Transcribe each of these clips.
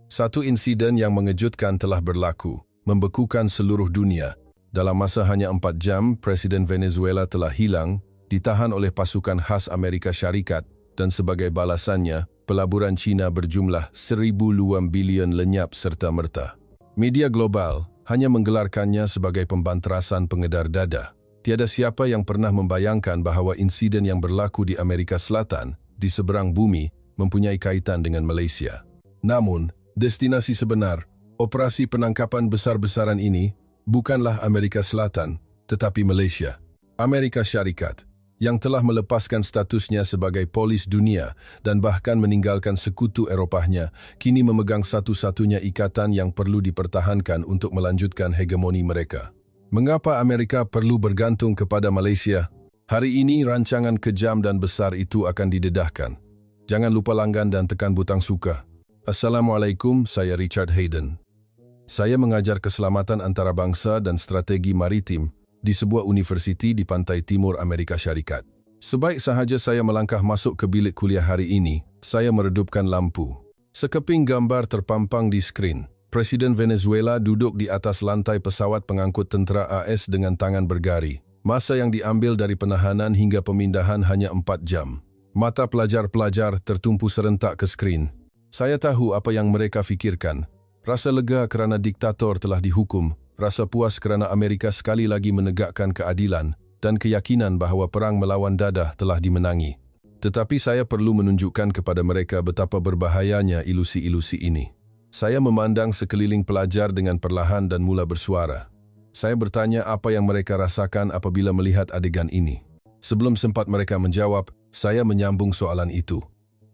Satu insiden yang mengejutkan telah berlaku, membekukan seluruh dunia. Dalam masa hanya 4 jam, Presiden Venezuela telah hilang, ditahan oleh pasukan khas Amerika Syarikat, dan sebagai balasannya, pelaburan China berjumlah 1.002 bilion lenyap serta-merta. Media global hanya menggelarkannya sebagai pembanterasan pengedar dada. Tiada siapa yang pernah membayangkan bahawa insiden yang berlaku di Amerika Selatan, di seberang bumi, mempunyai kaitan dengan Malaysia. Namun, destinasi sebenar, operasi penangkapan besar-besaran ini, bukanlah Amerika Selatan, tetapi Malaysia. Amerika Syarikat, yang telah melepaskan statusnya sebagai polis dunia dan bahkan meninggalkan sekutu Eropahnya, kini memegang satu-satunya ikatan yang perlu dipertahankan untuk melanjutkan hegemoni mereka. Mengapa Amerika perlu bergantung kepada Malaysia? Hari ini rancangan kejam dan besar itu akan didedahkan. Jangan lupa langgan dan tekan butang suka. Assalamualaikum, saya Richard Hayden. Saya mengajar keselamatan antarabangsa dan strategi maritim di sebuah universiti di pantai timur Amerika Syarikat. Sebaik sahaja saya melangkah masuk ke bilik kuliah hari ini, saya meredupkan lampu. Sekeping gambar terpampang di skrin. Presiden Venezuela duduk di atas lantai pesawat pengangkut tentera AS dengan tangan bergari. Masa yang diambil dari penahanan hingga pemindahan hanya 4 jam. Mata pelajar-pelajar tertumpu serentak ke skrin. Saya tahu apa yang mereka fikirkan. Rasa lega kerana diktator telah dihukum, rasa puas kerana Amerika sekali lagi menegakkan keadilan, dan keyakinan bahawa perang melawan dadah telah dimenangi. Tetapi saya perlu menunjukkan kepada mereka betapa berbahayanya ilusi-ilusi ini. Saya memandang sekeliling pelajar dengan perlahan dan mula bersuara. Saya bertanya apa yang mereka rasakan apabila melihat adegan ini. Sebelum sempat mereka menjawab, saya menyambung soalan itu.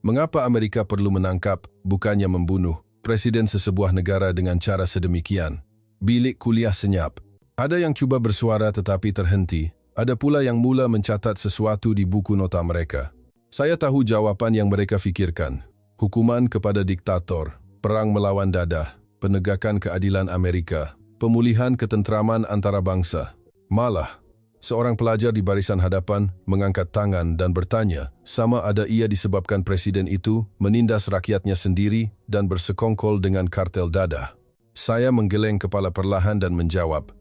Mengapa Amerika perlu menangkap, bukannya membunuh, presiden sesebuah negara dengan cara sedemikian? Bilik kuliah senyap. Ada yang cuba bersuara tetapi terhenti. Ada pula yang mula mencatat sesuatu di buku nota mereka. Saya tahu jawapan yang mereka fikirkan. Hukuman kepada diktator. Perang melawan dadah, penegakan keadilan Amerika, pemulihan ketentraman antarabangsa. Malah, seorang pelajar di barisan hadapan mengangkat tangan dan bertanya, sama ada ia disebabkan presiden itu menindas rakyatnya sendiri dan bersekongkol dengan kartel dadah. Saya menggeleng kepala perlahan dan menjawab,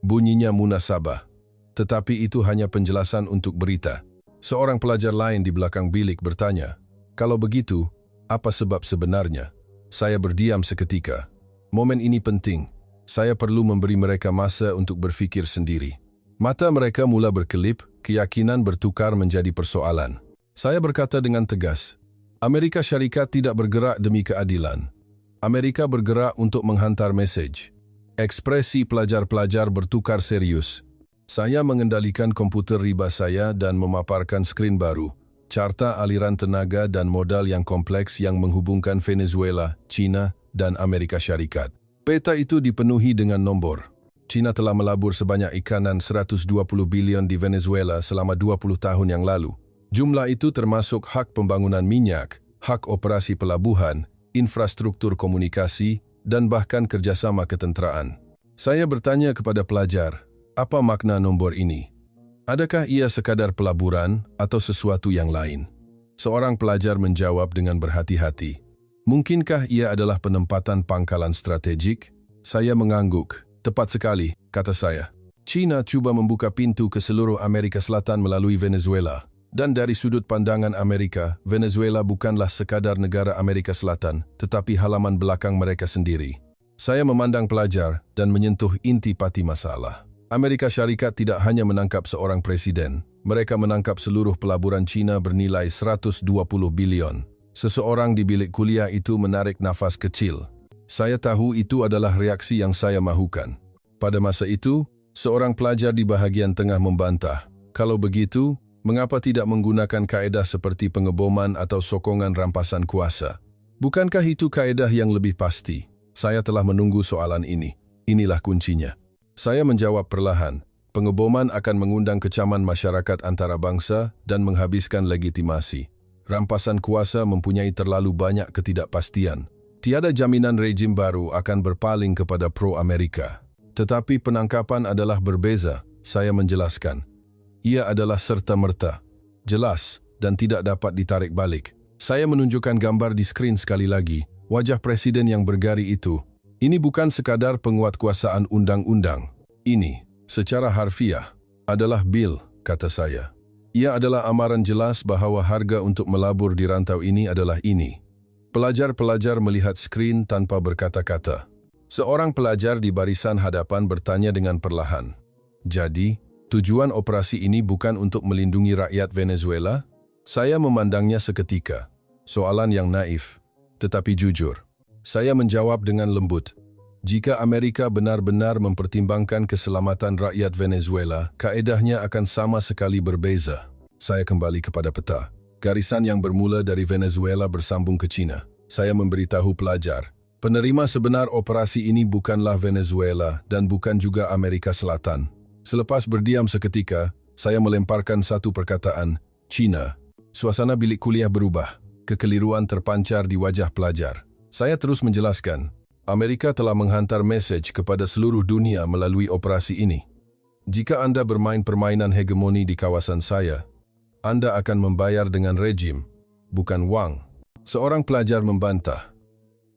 bunyinya munasabah. Tetapi itu hanya penjelasan untuk berita. Seorang pelajar lain di belakang bilik bertanya, kalau begitu, apa sebab sebenarnya? Saya berdiam seketika. Momen ini penting. Saya perlu memberi mereka masa untuk berfikir sendiri. Mata mereka mula berkelip, keyakinan bertukar menjadi persoalan. Saya berkata dengan tegas, Amerika Syarikat tidak bergerak demi keadilan. Amerika bergerak untuk menghantar mesej. Ekspresi pelajar-pelajar bertukar serius. Saya mengendalikan komputer riba saya dan memaparkan skrin baru. Carta aliran tenaga dan modal yang kompleks yang menghubungkan Venezuela, China, dan Amerika Syarikat. Peta itu dipenuhi dengan nombor. China telah melabur sebanyak ikanan 120 bilion di Venezuela selama 20 tahun yang lalu. Jumlah itu termasuk hak pembangunan minyak, hak operasi pelabuhan, infrastruktur komunikasi, dan bahkan kerjasama ketenteraan. Saya bertanya kepada pelajar, apa makna nombor ini? Adakah ia sekadar pelaburan atau sesuatu yang lain? Seorang pelajar menjawab dengan berhati-hati. Mungkinkah ia adalah penempatan pangkalan strategik? Saya mengangguk. Tepat sekali, kata saya. China cuba membuka pintu ke seluruh Amerika Selatan melalui Venezuela. Dan dari sudut pandangan Amerika, Venezuela bukanlah sekadar negara Amerika Selatan, tetapi halaman belakang mereka sendiri. Saya memandang pelajar dan menyentuh inti pati masalah. Amerika Syarikat tidak hanya menangkap seorang presiden, mereka menangkap seluruh pelaburan China bernilai 120 bilion. Seseorang di bilik kuliah itu menarik nafas kecil. Saya tahu itu adalah reaksi yang saya mahukan. Pada masa itu, seorang pelajar di bahagian tengah membantah. Kalau begitu, mengapa tidak menggunakan kaedah seperti pengeboman atau sokongan rampasan kuasa? Bukankah itu kaedah yang lebih pasti? Saya telah menunggu soalan ini. Inilah kuncinya. Saya menjawab perlahan, pengeboman akan mengundang kecaman masyarakat antarabangsa dan menghabiskan legitimasi. Rampasan kuasa mempunyai terlalu banyak ketidakpastian. Tiada jaminan rejim baru akan berpaling kepada pro-Amerika. Tetapi penangkapan adalah berbeza, saya menjelaskan. Ia adalah serta-merta, jelas, dan tidak dapat ditarik balik. Saya menunjukkan gambar di skrin sekali lagi. Wajah presiden yang bergari itu, ini bukan sekadar penguatkuasaan undang-undang. Ini, secara harfiah, adalah bil, kata saya. Ia adalah amaran jelas bahwa harga untuk melabur di rantau ini adalah ini. Pelajar-pelajar melihat skrin tanpa berkata-kata. Seorang pelajar di barisan hadapan bertanya dengan perlahan. Jadi, tujuan operasi ini bukan untuk melindungi rakyat Venezuela? Saya memandangnya seketika. Soalan yang naif, tetapi jujur. Saya menjawab dengan lembut. Jika Amerika benar-benar mempertimbangkan keselamatan rakyat Venezuela, kaedahnya akan sama sekali berbeza. Saya kembali kepada peta. Garisan yang bermula dari Venezuela bersambung ke China. Saya memberitahu pelajar, penerima sebenar operasi ini bukanlah Venezuela dan bukan juga Amerika Selatan. Selepas berdiam seketika, saya melemparkan satu perkataan, China. Suasana bilik kuliah berubah. Kekeliruan terpancar di wajah pelajar. Saya terus menjelaskan, Amerika telah menghantar mesej kepada seluruh dunia melalui operasi ini. Jika Anda bermain permainan hegemoni di kawasan saya, Anda akan membayar dengan rejim, bukan wang. Seorang pelajar membantah.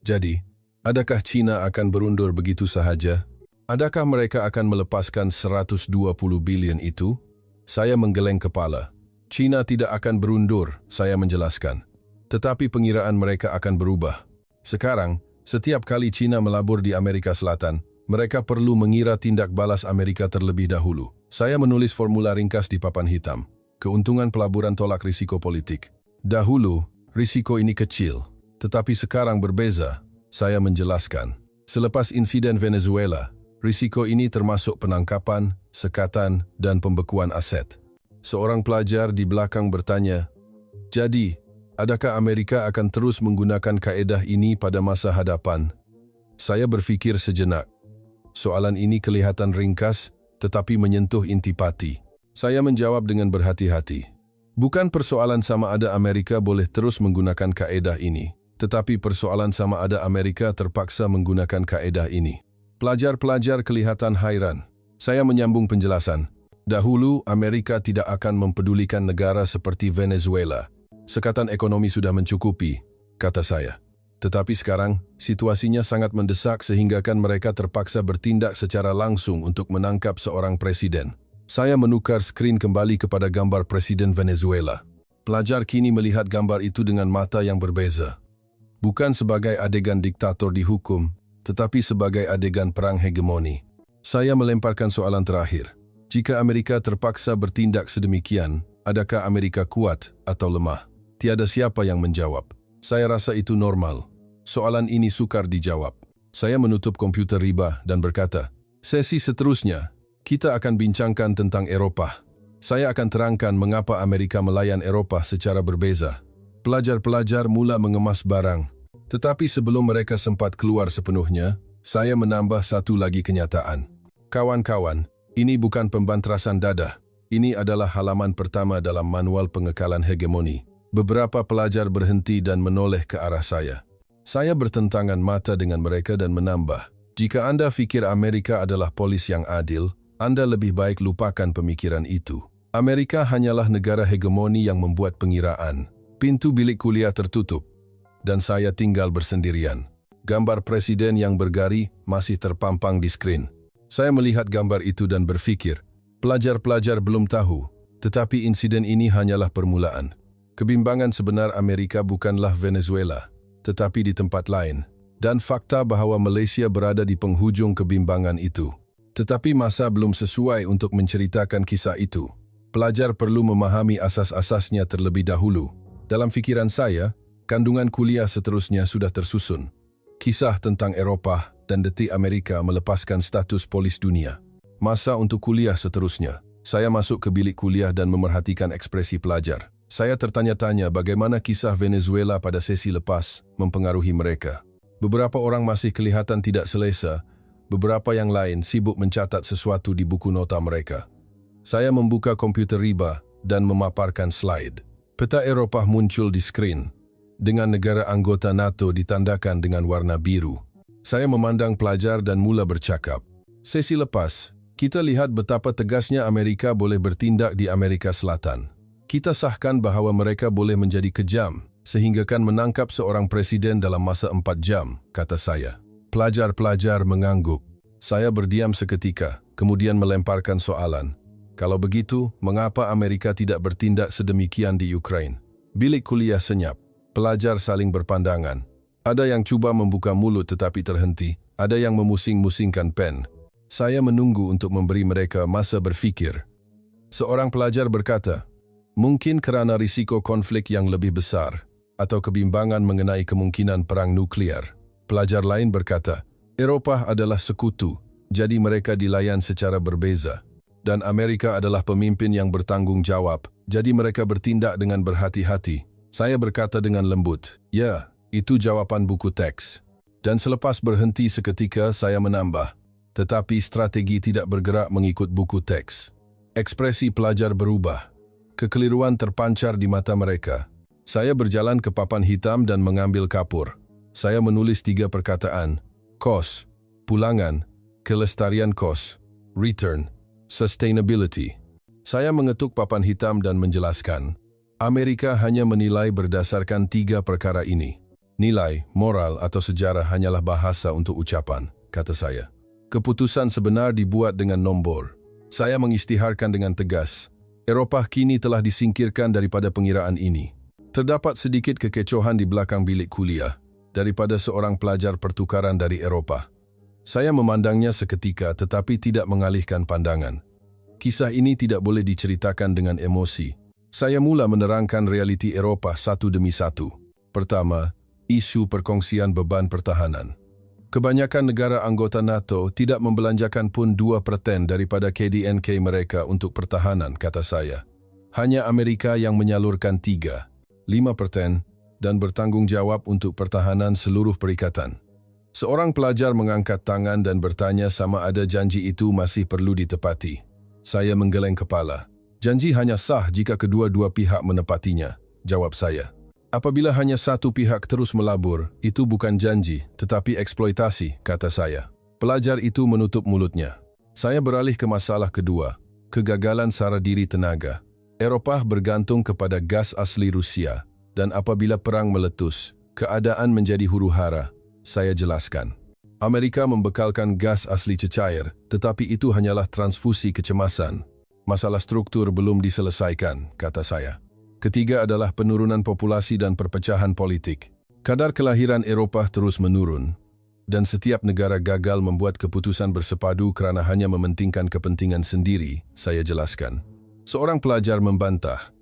Jadi, adakah China akan berundur begitu sahaja? Adakah mereka akan melepaskan 120 bilion itu? Saya menggeleng kepala. China tidak akan berundur, saya menjelaskan. Tetapi pengiraan mereka akan berubah. Sekarang, setiap kali China melabur di Amerika Selatan, mereka perlu mengira tindak balas Amerika terlebih dahulu. Saya menulis formula ringkas di papan hitam. Keuntungan pelaburan tolak risiko politik. Dahulu, risiko ini kecil. Tetapi sekarang berbeza, saya menjelaskan. Selepas insiden Venezuela, risiko ini termasuk penangkapan, sekatan, dan pembekuan aset. Seorang pelajar di belakang bertanya, jadi, adakah Amerika akan terus menggunakan kaedah ini pada masa hadapan? Saya berfikir sejenak. Soalan ini kelihatan ringkas, tetapi menyentuh intipati. Saya menjawab dengan berhati-hati. Bukan persoalan sama ada Amerika boleh terus menggunakan kaedah ini, tetapi persoalan sama ada Amerika terpaksa menggunakan kaedah ini. Pelajar-pelajar kelihatan hairan. Saya menyambung penjelasan. Dahulu, Amerika tidak akan mempedulikan negara seperti Venezuela. Sekatan ekonomi sudah mencukupi, kata saya. Tetapi sekarang, situasinya sangat mendesak sehingga mereka terpaksa bertindak secara langsung untuk menangkap seorang presiden. Saya menukar skrin kembali kepada gambar Presiden Venezuela. Pelajar kini melihat gambar itu dengan mata yang berbeza. Bukan sebagai adegan diktator dihukum, tetapi sebagai adegan perang hegemoni. Saya melemparkan soalan terakhir. Jika Amerika terpaksa bertindak sedemikian, adakah Amerika kuat atau lemah? Tiada siapa yang menjawab. Saya rasa itu normal. Soalan ini sukar dijawab. Saya menutup komputer riba dan berkata, sesi seterusnya, kita akan bincangkan tentang Eropa. Saya akan terangkan mengapa Amerika melayan Eropa secara berbeza. Pelajar-pelajar mula mengemas barang. Tetapi sebelum mereka sempat keluar sepenuhnya, saya menambah satu lagi kenyataan. Kawan-kawan, ini bukan pembantrasan dadah. Ini adalah halaman pertama dalam manual pengekalan hegemoni. Beberapa pelajar berhenti dan menoleh ke arah saya. Saya bertentangan mata dengan mereka dan menambah, jika Anda fikir Amerika adalah polis yang adil, Anda lebih baik lupakan pemikiran itu. Amerika hanyalah negara hegemoni yang membuat pengiraan. Pintu bilik kuliah tertutup, dan saya tinggal bersendirian. Gambar presiden yang bergari masih terpampang di skrin. Saya melihat gambar itu dan berfikir, pelajar-pelajar belum tahu, tetapi insiden ini hanyalah permulaan. Kebimbangan sebenar Amerika bukanlah Venezuela, tetapi di tempat lain, dan fakta bahwa Malaysia berada di penghujung kebimbangan itu. Tetapi masa belum sesuai untuk menceritakan kisah itu. Pelajar perlu memahami asas-asasnya terlebih dahulu. Dalam fikiran saya, kandungan kuliah seterusnya sudah tersusun. Kisah tentang Eropah dan detik Amerika melepaskan status polis dunia. Masa untuk kuliah seterusnya. Saya masuk ke bilik kuliah dan memerhatikan ekspresi pelajar. Saya tertanya-tanya bagaimana kisah Venezuela pada sesi lepas mempengaruhi mereka. Beberapa orang masih kelihatan tidak selesa, beberapa yang lain sibuk mencatat sesuatu di buku nota mereka. Saya membuka komputer riba dan memaparkan slide. Peta Eropah muncul di skrin, dengan negara anggota NATO ditandakan dengan warna biru. Saya memandang pelajar dan mula bercakap. Sesi lepas, kita lihat betapa tegasnya Amerika boleh bertindak di Amerika Selatan. Kita sahkan bahwa mereka boleh menjadi kejam, sehingga kan menangkap seorang presiden dalam masa 4 jam, kata saya. Pelajar-pelajar mengangguk. Saya berdiam seketika, kemudian melemparkan soalan. Kalau begitu, mengapa Amerika tidak bertindak sedemikian di Ukraina? Bilik kuliah senyap. Pelajar saling berpandangan. Ada yang coba membuka mulut tetapi terhenti. Ada yang memusing-musingkan pen. Saya menunggu untuk memberi mereka masa berfikir. Seorang pelajar berkata, mungkin kerana risiko konflik yang lebih besar atau kebimbangan mengenai kemungkinan perang nuklear. Pelajar lain berkata, Eropah adalah sekutu, jadi mereka dilayan secara berbeza. Dan Amerika adalah pemimpin yang bertanggung jawab, jadi mereka bertindak dengan berhati-hati. Saya berkata dengan lembut, ya, itu jawaban buku teks. Dan selepas berhenti seketika saya menambah, tetapi strategi tidak bergerak mengikut buku teks. Ekspresi pelajar berubah. Kekeliruan terpancar di mata mereka. Saya berjalan ke papan hitam dan mengambil kapur. Saya menulis 3 perkataan, cost, pulangan, kelestarian cost, return, sustainability. Saya mengetuk papan hitam dan menjelaskan, Amerika hanya menilai berdasarkan 3 perkara ini. Nilai, moral atau sejarah hanyalah bahasa untuk ucapan, kata saya. Keputusan sebenar dibuat dengan nombor. Saya mengisytiharkan dengan tegas, Eropah kini telah disingkirkan daripada pengiraan ini. Terdapat sedikit kekecohan di belakang bilik kuliah daripada seorang pelajar pertukaran dari Eropah. Saya memandangnya seketika tetapi tidak mengalihkan pandangan. Kisah ini tidak boleh diceritakan dengan emosi. Saya mula menerangkan realiti Eropah satu demi satu. Pertama, isu perkongsian beban pertahanan. Kebanyakan negara anggota NATO tidak membelanjakan pun 2% daripada KDNK mereka untuk pertahanan, kata saya. Hanya Amerika yang menyalurkan 3, 5% dan bertanggung jawab untuk pertahanan seluruh perikatan. Seorang pelajar mengangkat tangan dan bertanya sama ada janji itu masih perlu ditepati. Saya menggeleng kepala. Janji hanya sah jika kedua-dua pihak menepatinya, jawab saya. Apabila hanya satu pihak terus melabur, itu bukan janji, tetapi eksploitasi, kata saya. Pelajar itu menutup mulutnya. Saya beralih ke masalah kedua, kegagalan sara diri tenaga. Eropah bergantung kepada gas asli Rusia, dan apabila perang meletus, keadaan menjadi huru-hara. Saya jelaskan. Amerika membekalkan gas asli cecair, tetapi itu hanyalah transfusi kecemasan. Masalah struktur belum diselesaikan, kata saya. Ketiga adalah penurunan populasi dan perpecahan politik. Kadar kelahiran Eropah terus menurun, dan setiap negara gagal membuat keputusan bersepadu kerana hanya mementingkan kepentingan sendiri, saya jelaskan. Seorang pelajar membantah,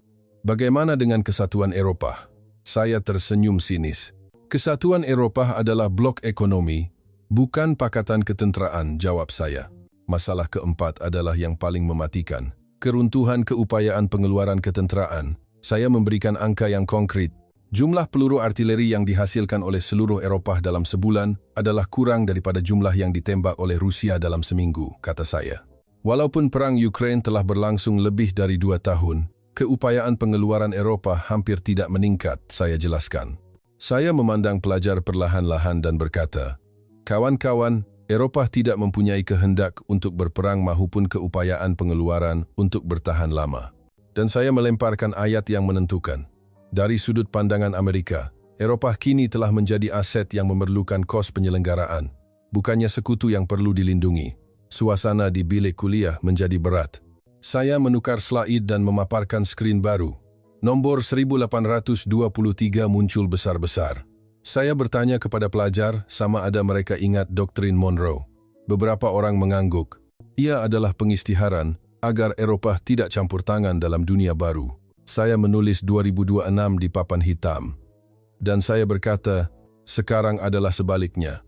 bagaimana dengan kesatuan Eropah? Saya tersenyum sinis. Kesatuan Eropah adalah blok ekonomi, bukan pakatan ketenteraan, jawab saya. Masalah keempat adalah yang paling mematikan. Keruntuhan keupayaan pengeluaran ketenteraan. Saya memberikan angka yang konkret. Jumlah peluru artileri yang dihasilkan oleh seluruh Eropah dalam sebulan adalah kurang daripada jumlah yang ditembak oleh Rusia dalam seminggu, kata saya. Walaupun perang Ukraina telah berlangsung lebih dari 2 tahun, keupayaan pengeluaran Eropah hampir tidak meningkat, saya jelaskan. Saya memandang pelajar perlahan-lahan dan berkata, kawan-kawan, Eropah tidak mempunyai kehendak untuk berperang maupun keupayaan pengeluaran untuk bertahan lama. Dan saya melemparkan ayat yang menentukan. Dari sudut pandangan Amerika, Eropah kini telah menjadi aset yang memerlukan kos penyelenggaraan, bukannya sekutu yang perlu dilindungi. Suasana di bilik kuliah menjadi berat. Saya menukar slide dan memaparkan skrin baru. Nombor 1823 muncul besar-besar. Saya bertanya kepada pelajar sama ada mereka ingat doktrin Monroe. Beberapa orang mengangguk. Ia adalah pengisytiharan agar Eropah tidak campur tangan dalam dunia baru. Saya menulis 2026 di papan hitam. Dan saya berkata, sekarang adalah sebaliknya.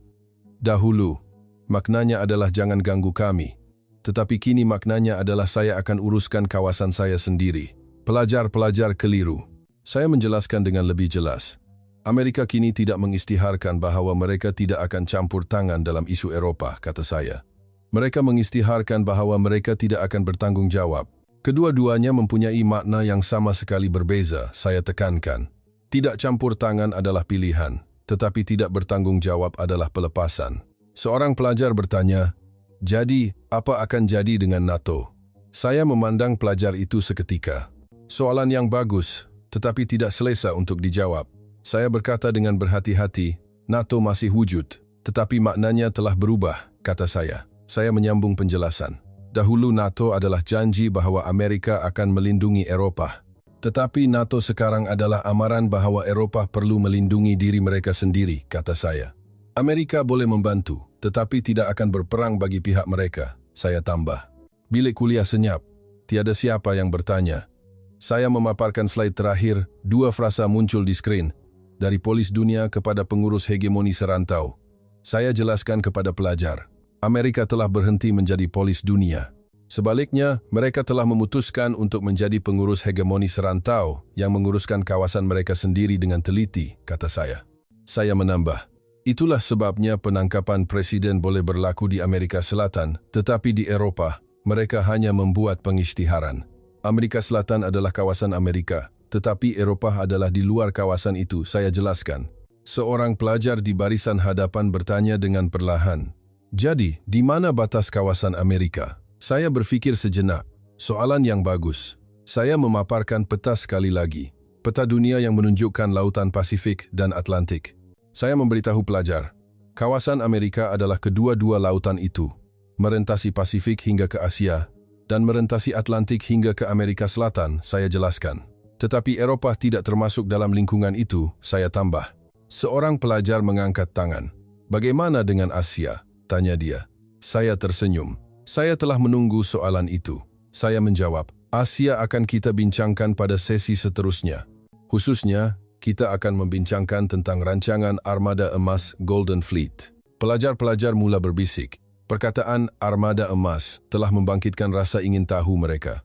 Dahulu, maknanya adalah jangan ganggu kami. Tetapi kini maknanya adalah saya akan uruskan kawasan saya sendiri. Pelajar-pelajar keliru. Saya menjelaskan dengan lebih jelas. Amerika kini tidak mengisytiharkan bahawa mereka tidak akan campur tangan dalam isu Eropah, kata saya. Mereka mengisytiharkan bahawa mereka tidak akan bertanggung jawab. Kedua-duanya mempunyai makna yang sama sekali berbeza, saya tekankan. Tidak campur tangan adalah pilihan, tetapi tidak bertanggung jawab adalah pelepasan. Seorang pelajar bertanya, jadi, apa akan jadi dengan NATO? Saya memandang pelajar itu seketika. Soalan yang bagus, tetapi tidak selesa untuk dijawab. Saya berkata dengan berhati-hati, NATO masih wujud, tetapi maknanya telah berubah, kata saya. Saya menyambung penjelasan. Dahulu NATO adalah janji bahwa Amerika akan melindungi Eropa. Tetapi NATO sekarang adalah amaran bahwa Eropa perlu melindungi diri mereka sendiri, kata saya. Amerika boleh membantu, tetapi tidak akan berperang bagi pihak mereka, saya tambah. Bilik kuliah senyap. Tiada siapa yang bertanya. Saya memaparkan slide terakhir, 2 frasa muncul di skrin. Dari polis dunia kepada pengurus hegemoni serantau. Saya jelaskan kepada pelajar. Amerika telah berhenti menjadi polis dunia. Sebaliknya, mereka telah memutuskan untuk menjadi pengurus hegemoni serantau yang menguruskan kawasan mereka sendiri dengan teliti, kata saya. Saya menambah. Itulah sebabnya penangkapan presiden boleh berlaku di Amerika Selatan, tetapi di Eropa, mereka hanya membuat pengisytiharan. Amerika Selatan adalah kawasan Amerika, tetapi Eropa adalah di luar kawasan itu, saya jelaskan. Seorang pelajar di barisan hadapan bertanya dengan perlahan. Jadi, di mana batas kawasan Amerika? Saya berfikir sejenak. Soalan yang bagus. Saya memaparkan peta sekali lagi. Peta dunia yang menunjukkan lautan Pasifik dan Atlantik. Saya memberitahu pelajar, kawasan Amerika adalah kedua-dua lautan itu, merentasi Pasifik hingga ke Asia, dan merentasi Atlantik hingga ke Amerika Selatan, saya jelaskan. Tetapi Eropa tidak termasuk dalam lingkungan itu, saya tambah. Seorang pelajar mengangkat tangan. Bagaimana dengan Asia? Tanya dia. Saya tersenyum. Saya telah menunggu soalan itu. Saya menjawab, Asia akan kita bincangkan pada sesi seterusnya. Khususnya, kita akan membincangkan tentang rancangan Armada Emas Golden Fleet. Pelajar-pelajar mula berbisik. Perkataan Armada Emas telah membangkitkan rasa ingin tahu mereka.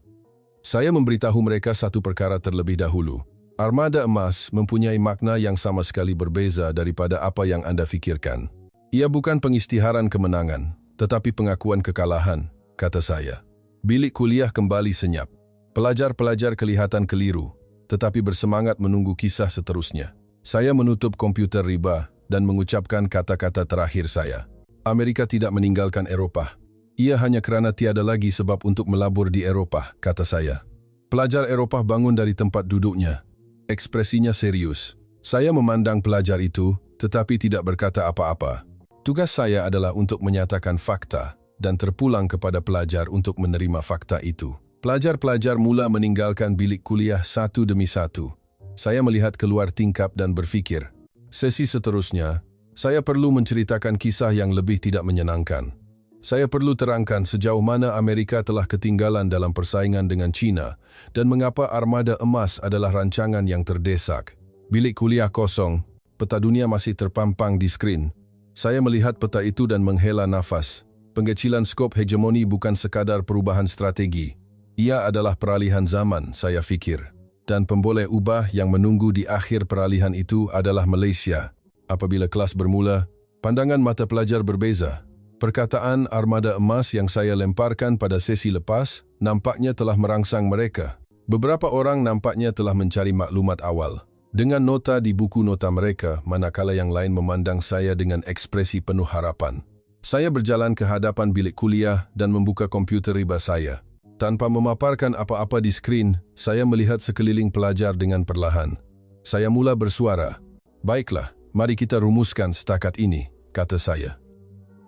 Saya memberitahu mereka satu perkara terlebih dahulu. Armada Emas mempunyai makna yang sama sekali berbeza daripada apa yang Anda fikirkan. Ia bukan pengisytiharan kemenangan, tetapi pengakuan kekalahan, kata saya. Bilik kuliah kembali senyap. Pelajar-pelajar kelihatan keliru, tetapi bersemangat menunggu kisah seterusnya. Saya menutup komputer riba dan mengucapkan kata-kata terakhir saya. Amerika tidak meninggalkan Eropa. Ia hanya kerana tiada lagi sebab untuk melabur di Eropa, kata saya. Pelajar Eropa bangun dari tempat duduknya. Ekspresinya serius. Saya memandang pelajar itu, tetapi tidak berkata apa-apa. Tugas saya adalah untuk menyatakan fakta dan terpulang kepada pelajar untuk menerima fakta itu. Pelajar-pelajar mula meninggalkan bilik kuliah satu demi satu. Saya melihat keluar tingkap dan berfikir, sesi seterusnya, saya perlu menceritakan kisah yang lebih tidak menyenangkan. Saya perlu terangkan sejauh mana Amerika telah ketinggalan dalam persaingan dengan China dan mengapa Armada Emas adalah rancangan yang terdesak. Bilik kuliah kosong, peta dunia masih terpampang di skrin. Saya melihat peta itu dan menghela nafas. Pengecilan skop hegemoni bukan sekadar perubahan strategi. Ia adalah peralihan zaman, saya fikir. Dan pemboleh ubah yang menunggu di akhir peralihan itu adalah Malaysia. Apabila kelas bermula, pandangan mata pelajar berbeza. Perkataan Armada Emas yang saya lemparkan pada sesi lepas nampaknya telah merangsang mereka. Beberapa orang nampaknya telah mencari maklumat awal. Dengan nota di buku nota mereka, manakala yang lain memandang saya dengan ekspresi penuh harapan. Saya berjalan ke hadapan bilik kuliah dan membuka komputer riba saya. Tanpa memaparkan apa-apa di skrin, saya melihat sekeliling pelajar dengan perlahan. Saya mula bersuara. Baiklah, mari kita rumuskan setakat ini, kata saya.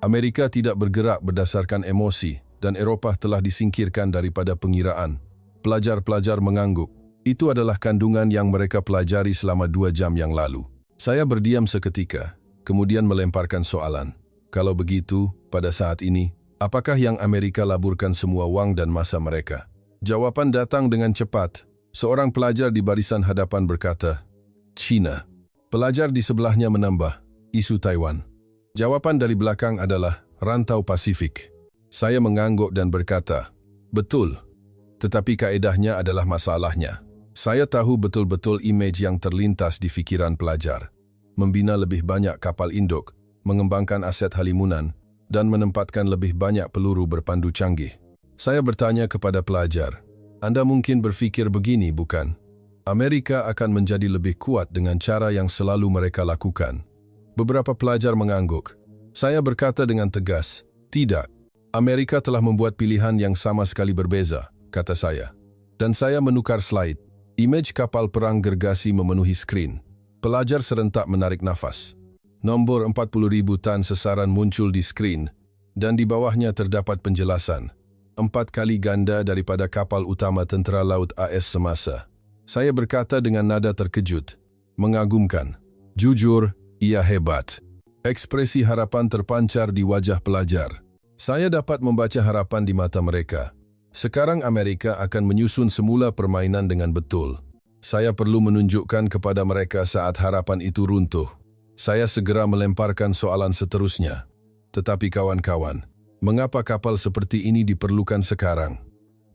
Amerika tidak bergerak berdasarkan emosi dan Eropa telah disingkirkan daripada pengiraan. Pelajar-pelajar mengangguk. Itu adalah kandungan yang mereka pelajari selama 2 jam yang lalu. Saya berdiam seketika, kemudian melemparkan soalan. Kalau begitu, pada saat ini, apakah yang Amerika laburkan semua wang dan masa mereka? Jawaban datang dengan cepat. Seorang pelajar di barisan hadapan berkata, China. Pelajar di sebelahnya menambah, isu Taiwan. Jawaban dari belakang adalah rantau Pasifik. Saya mengangguk dan berkata, betul. Tetapi kaedahnya adalah masalahnya. Saya tahu betul-betul imej yang terlintas di fikiran pelajar. Membina lebih banyak kapal induk, mengembangkan aset halimunan, dan menempatkan lebih banyak peluru berpandu canggih. Saya bertanya kepada pelajar, Anda mungkin berfikir begini, bukan? Amerika akan menjadi lebih kuat dengan cara yang selalu mereka lakukan. Beberapa pelajar mengangguk. Saya berkata dengan tegas, tidak. Amerika telah membuat pilihan yang sama sekali berbeza, kata saya. Dan saya menukar slide. Imej kapal perang gergasi memenuhi skrin. Pelajar serentak menarik nafas. Nombor 40.000 tan sesaran muncul di skrin dan di bawahnya terdapat penjelasan. 4 kali ganda daripada kapal utama tentera laut AS semasa. Saya berkata dengan nada terkejut. Mengagumkan. Jujur, ia hebat. Ekspresi harapan terpancar di wajah pelajar. Saya dapat membaca harapan di mata mereka. Sekarang Amerika akan menyusun semula permainan dengan betul. Saya perlu menunjukkan kepada mereka saat harapan itu runtuh. Saya segera melemparkan soalan seterusnya. Tetapi kawan-kawan, mengapa kapal seperti ini diperlukan sekarang?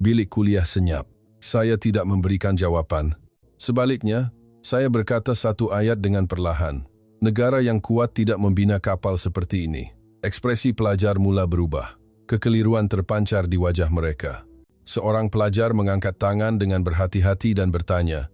Bilik kuliah senyap. Saya tidak memberikan jawaban. Sebaliknya, saya berkata satu ayat dengan perlahan. Negara yang kuat tidak membina kapal seperti ini. Ekspresi pelajar mula berubah. Kekeliruan terpancar di wajah mereka. Seorang pelajar mengangkat tangan dengan berhati-hati dan bertanya,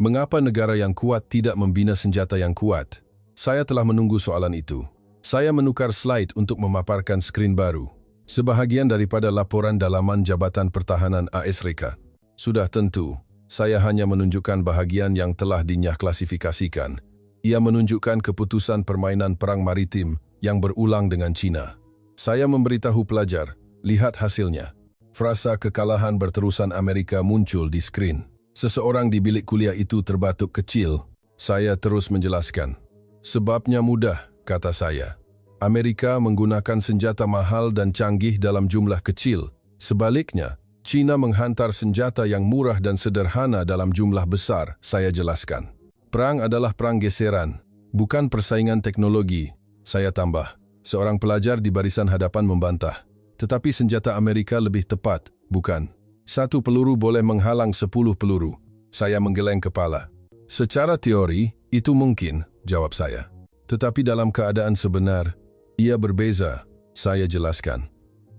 mengapa negara yang kuat tidak membina senjata yang kuat? Saya telah menunggu soalan itu. Saya menukar slide untuk memaparkan skrin baru. Sebahagian daripada laporan dalaman Jabatan Pertahanan AS Serikat. Sudah tentu, saya hanya menunjukkan bahagian yang telah dinyah klasifikasikan. Ia menunjukkan keputusan permainan perang maritim yang berulang dengan China. Saya memberitahu pelajar, lihat hasilnya. Frasa kekalahan berterusan Amerika muncul di skrin. Seseorang di bilik kuliah itu terbatuk kecil. Saya terus menjelaskan. Sebabnya mudah, kata saya. Amerika menggunakan senjata mahal dan canggih dalam jumlah kecil. Sebaliknya, China menghantar senjata yang murah dan sederhana dalam jumlah besar, saya jelaskan. Perang adalah perang geseran, bukan persaingan teknologi, saya tambah. Seorang pelajar di barisan hadapan membantah. Tetapi senjata Amerika lebih tepat, bukan? 1 peluru boleh menghalang 10 peluru. Saya menggeleng kepala. Secara teori, itu mungkin, jawab saya. Tetapi dalam keadaan sebenar, ia berbeza, saya jelaskan.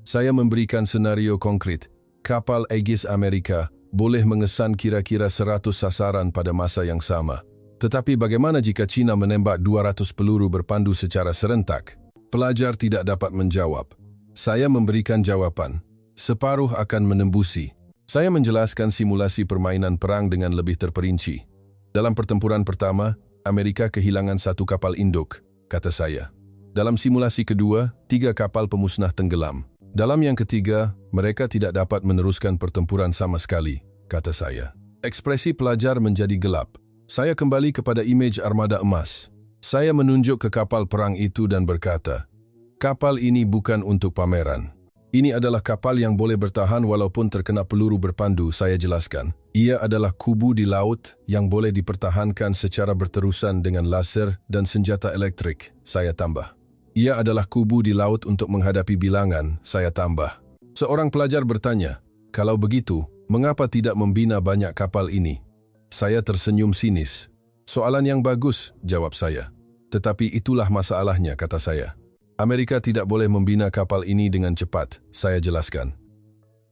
Saya memberikan senario konkret. Kapal Aegis Amerika boleh mengesan kira-kira 100 sasaran pada masa yang sama. Tetapi bagaimana jika China menembak 200 peluru berpandu secara serentak? Pelajar tidak dapat menjawab. Saya memberikan jawaban. Separuh akan menembusi. Saya menjelaskan simulasi permainan perang dengan lebih terperinci. Dalam pertempuran pertama, Amerika kehilangan 1 kapal induk, kata saya. Dalam simulasi kedua, 3 kapal pemusnah tenggelam. Dalam yang ketiga, mereka tidak dapat meneruskan pertempuran sama sekali, kata saya. Ekspresi pelajar menjadi gelap. Saya kembali kepada imej armada emas. Saya menunjuk ke kapal perang itu dan berkata, kapal ini bukan untuk pameran. Ini adalah kapal yang boleh bertahan walaupun terkena peluru berpandu, saya jelaskan. Ia adalah kubu di laut yang boleh dipertahankan secara berterusan dengan laser dan senjata elektrik, saya tambah. Ia adalah kubu di laut untuk menghadapi bilangan, saya tambah. Seorang pelajar bertanya, kalau begitu, mengapa tidak membina banyak kapal ini? Saya tersenyum sinis. Soalan yang bagus, jawab saya. Tetapi itulah masalahnya, kata saya. Amerika tidak boleh membina kapal ini dengan cepat, saya jelaskan.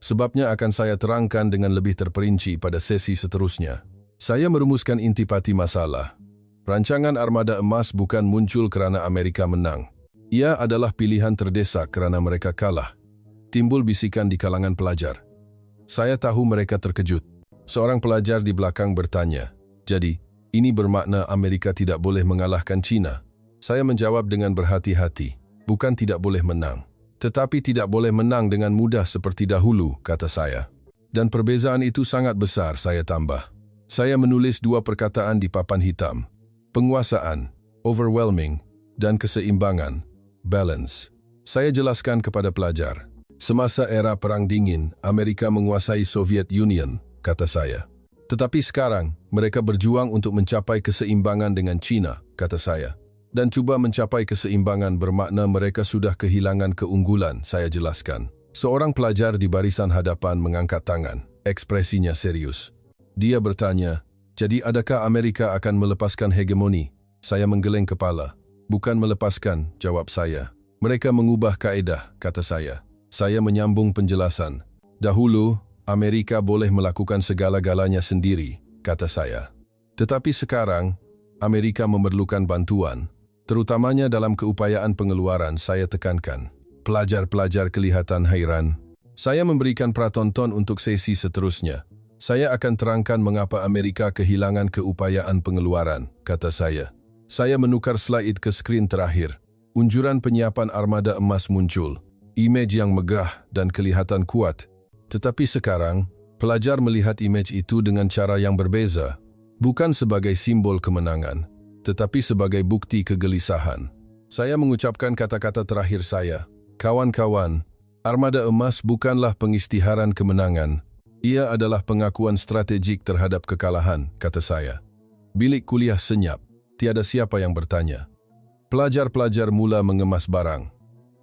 Sebabnya akan saya terangkan dengan lebih terperinci pada sesi seterusnya. Saya merumuskan intipati masalah. Rancangan armada emas bukan muncul kerana Amerika menang. Ia adalah pilihan terdesak kerana mereka kalah. Timbul bisikan di kalangan pelajar. Saya tahu mereka terkejut. Seorang pelajar di belakang bertanya, jadi, ini bermakna Amerika tidak boleh mengalahkan China? Saya menjawab dengan berhati-hati, bukan tidak boleh menang. Tetapi tidak boleh menang dengan mudah seperti dahulu, kata saya. Dan perbezaan itu sangat besar, saya tambah. Saya menulis 2 perkataan di papan hitam. Penguasaan, overwhelming, dan keseimbangan, balance. Saya jelaskan kepada pelajar. Semasa era Perang Dingin, Amerika menguasai Soviet Union, kata saya. Tetapi sekarang, mereka berjuang untuk mencapai keseimbangan dengan China, kata saya. Dan cuba mencapai keseimbangan bermakna mereka sudah kehilangan keunggulan, saya jelaskan. Seorang pelajar di barisan hadapan mengangkat tangan, ekspresinya serius. Dia bertanya, jadi adakah Amerika akan melepaskan hegemoni? Saya menggeleng kepala. Bukan melepaskan, jawab saya. Mereka mengubah kaedah, kata saya. Saya menyambung penjelasan. Dahulu, Amerika boleh melakukan segala-galanya sendiri, kata saya. Tetapi sekarang, Amerika memerlukan bantuan, terutamanya dalam keupayaan pengeluaran, saya tekankan. Pelajar-pelajar kelihatan hairan. Saya memberikan pratonton untuk sesi seterusnya. Saya akan terangkan mengapa Amerika kehilangan keupayaan pengeluaran, kata saya. Saya menukar slide ke skrin terakhir. Unjuran penyiapan armada emas muncul. Imej yang megah dan kelihatan kuat. Tetapi sekarang, pelajar melihat imej itu dengan cara yang berbeza. Bukan sebagai simbol kemenangan, tetapi sebagai bukti kegelisahan. Saya mengucapkan kata-kata terakhir saya. Kawan-kawan, armada emas bukanlah pengisytiharan kemenangan. Ia adalah pengakuan strategik terhadap kekalahan, kata saya. Bilik kuliah senyap. Tiada siapa yang bertanya. Pelajar-pelajar mula mengemas barang.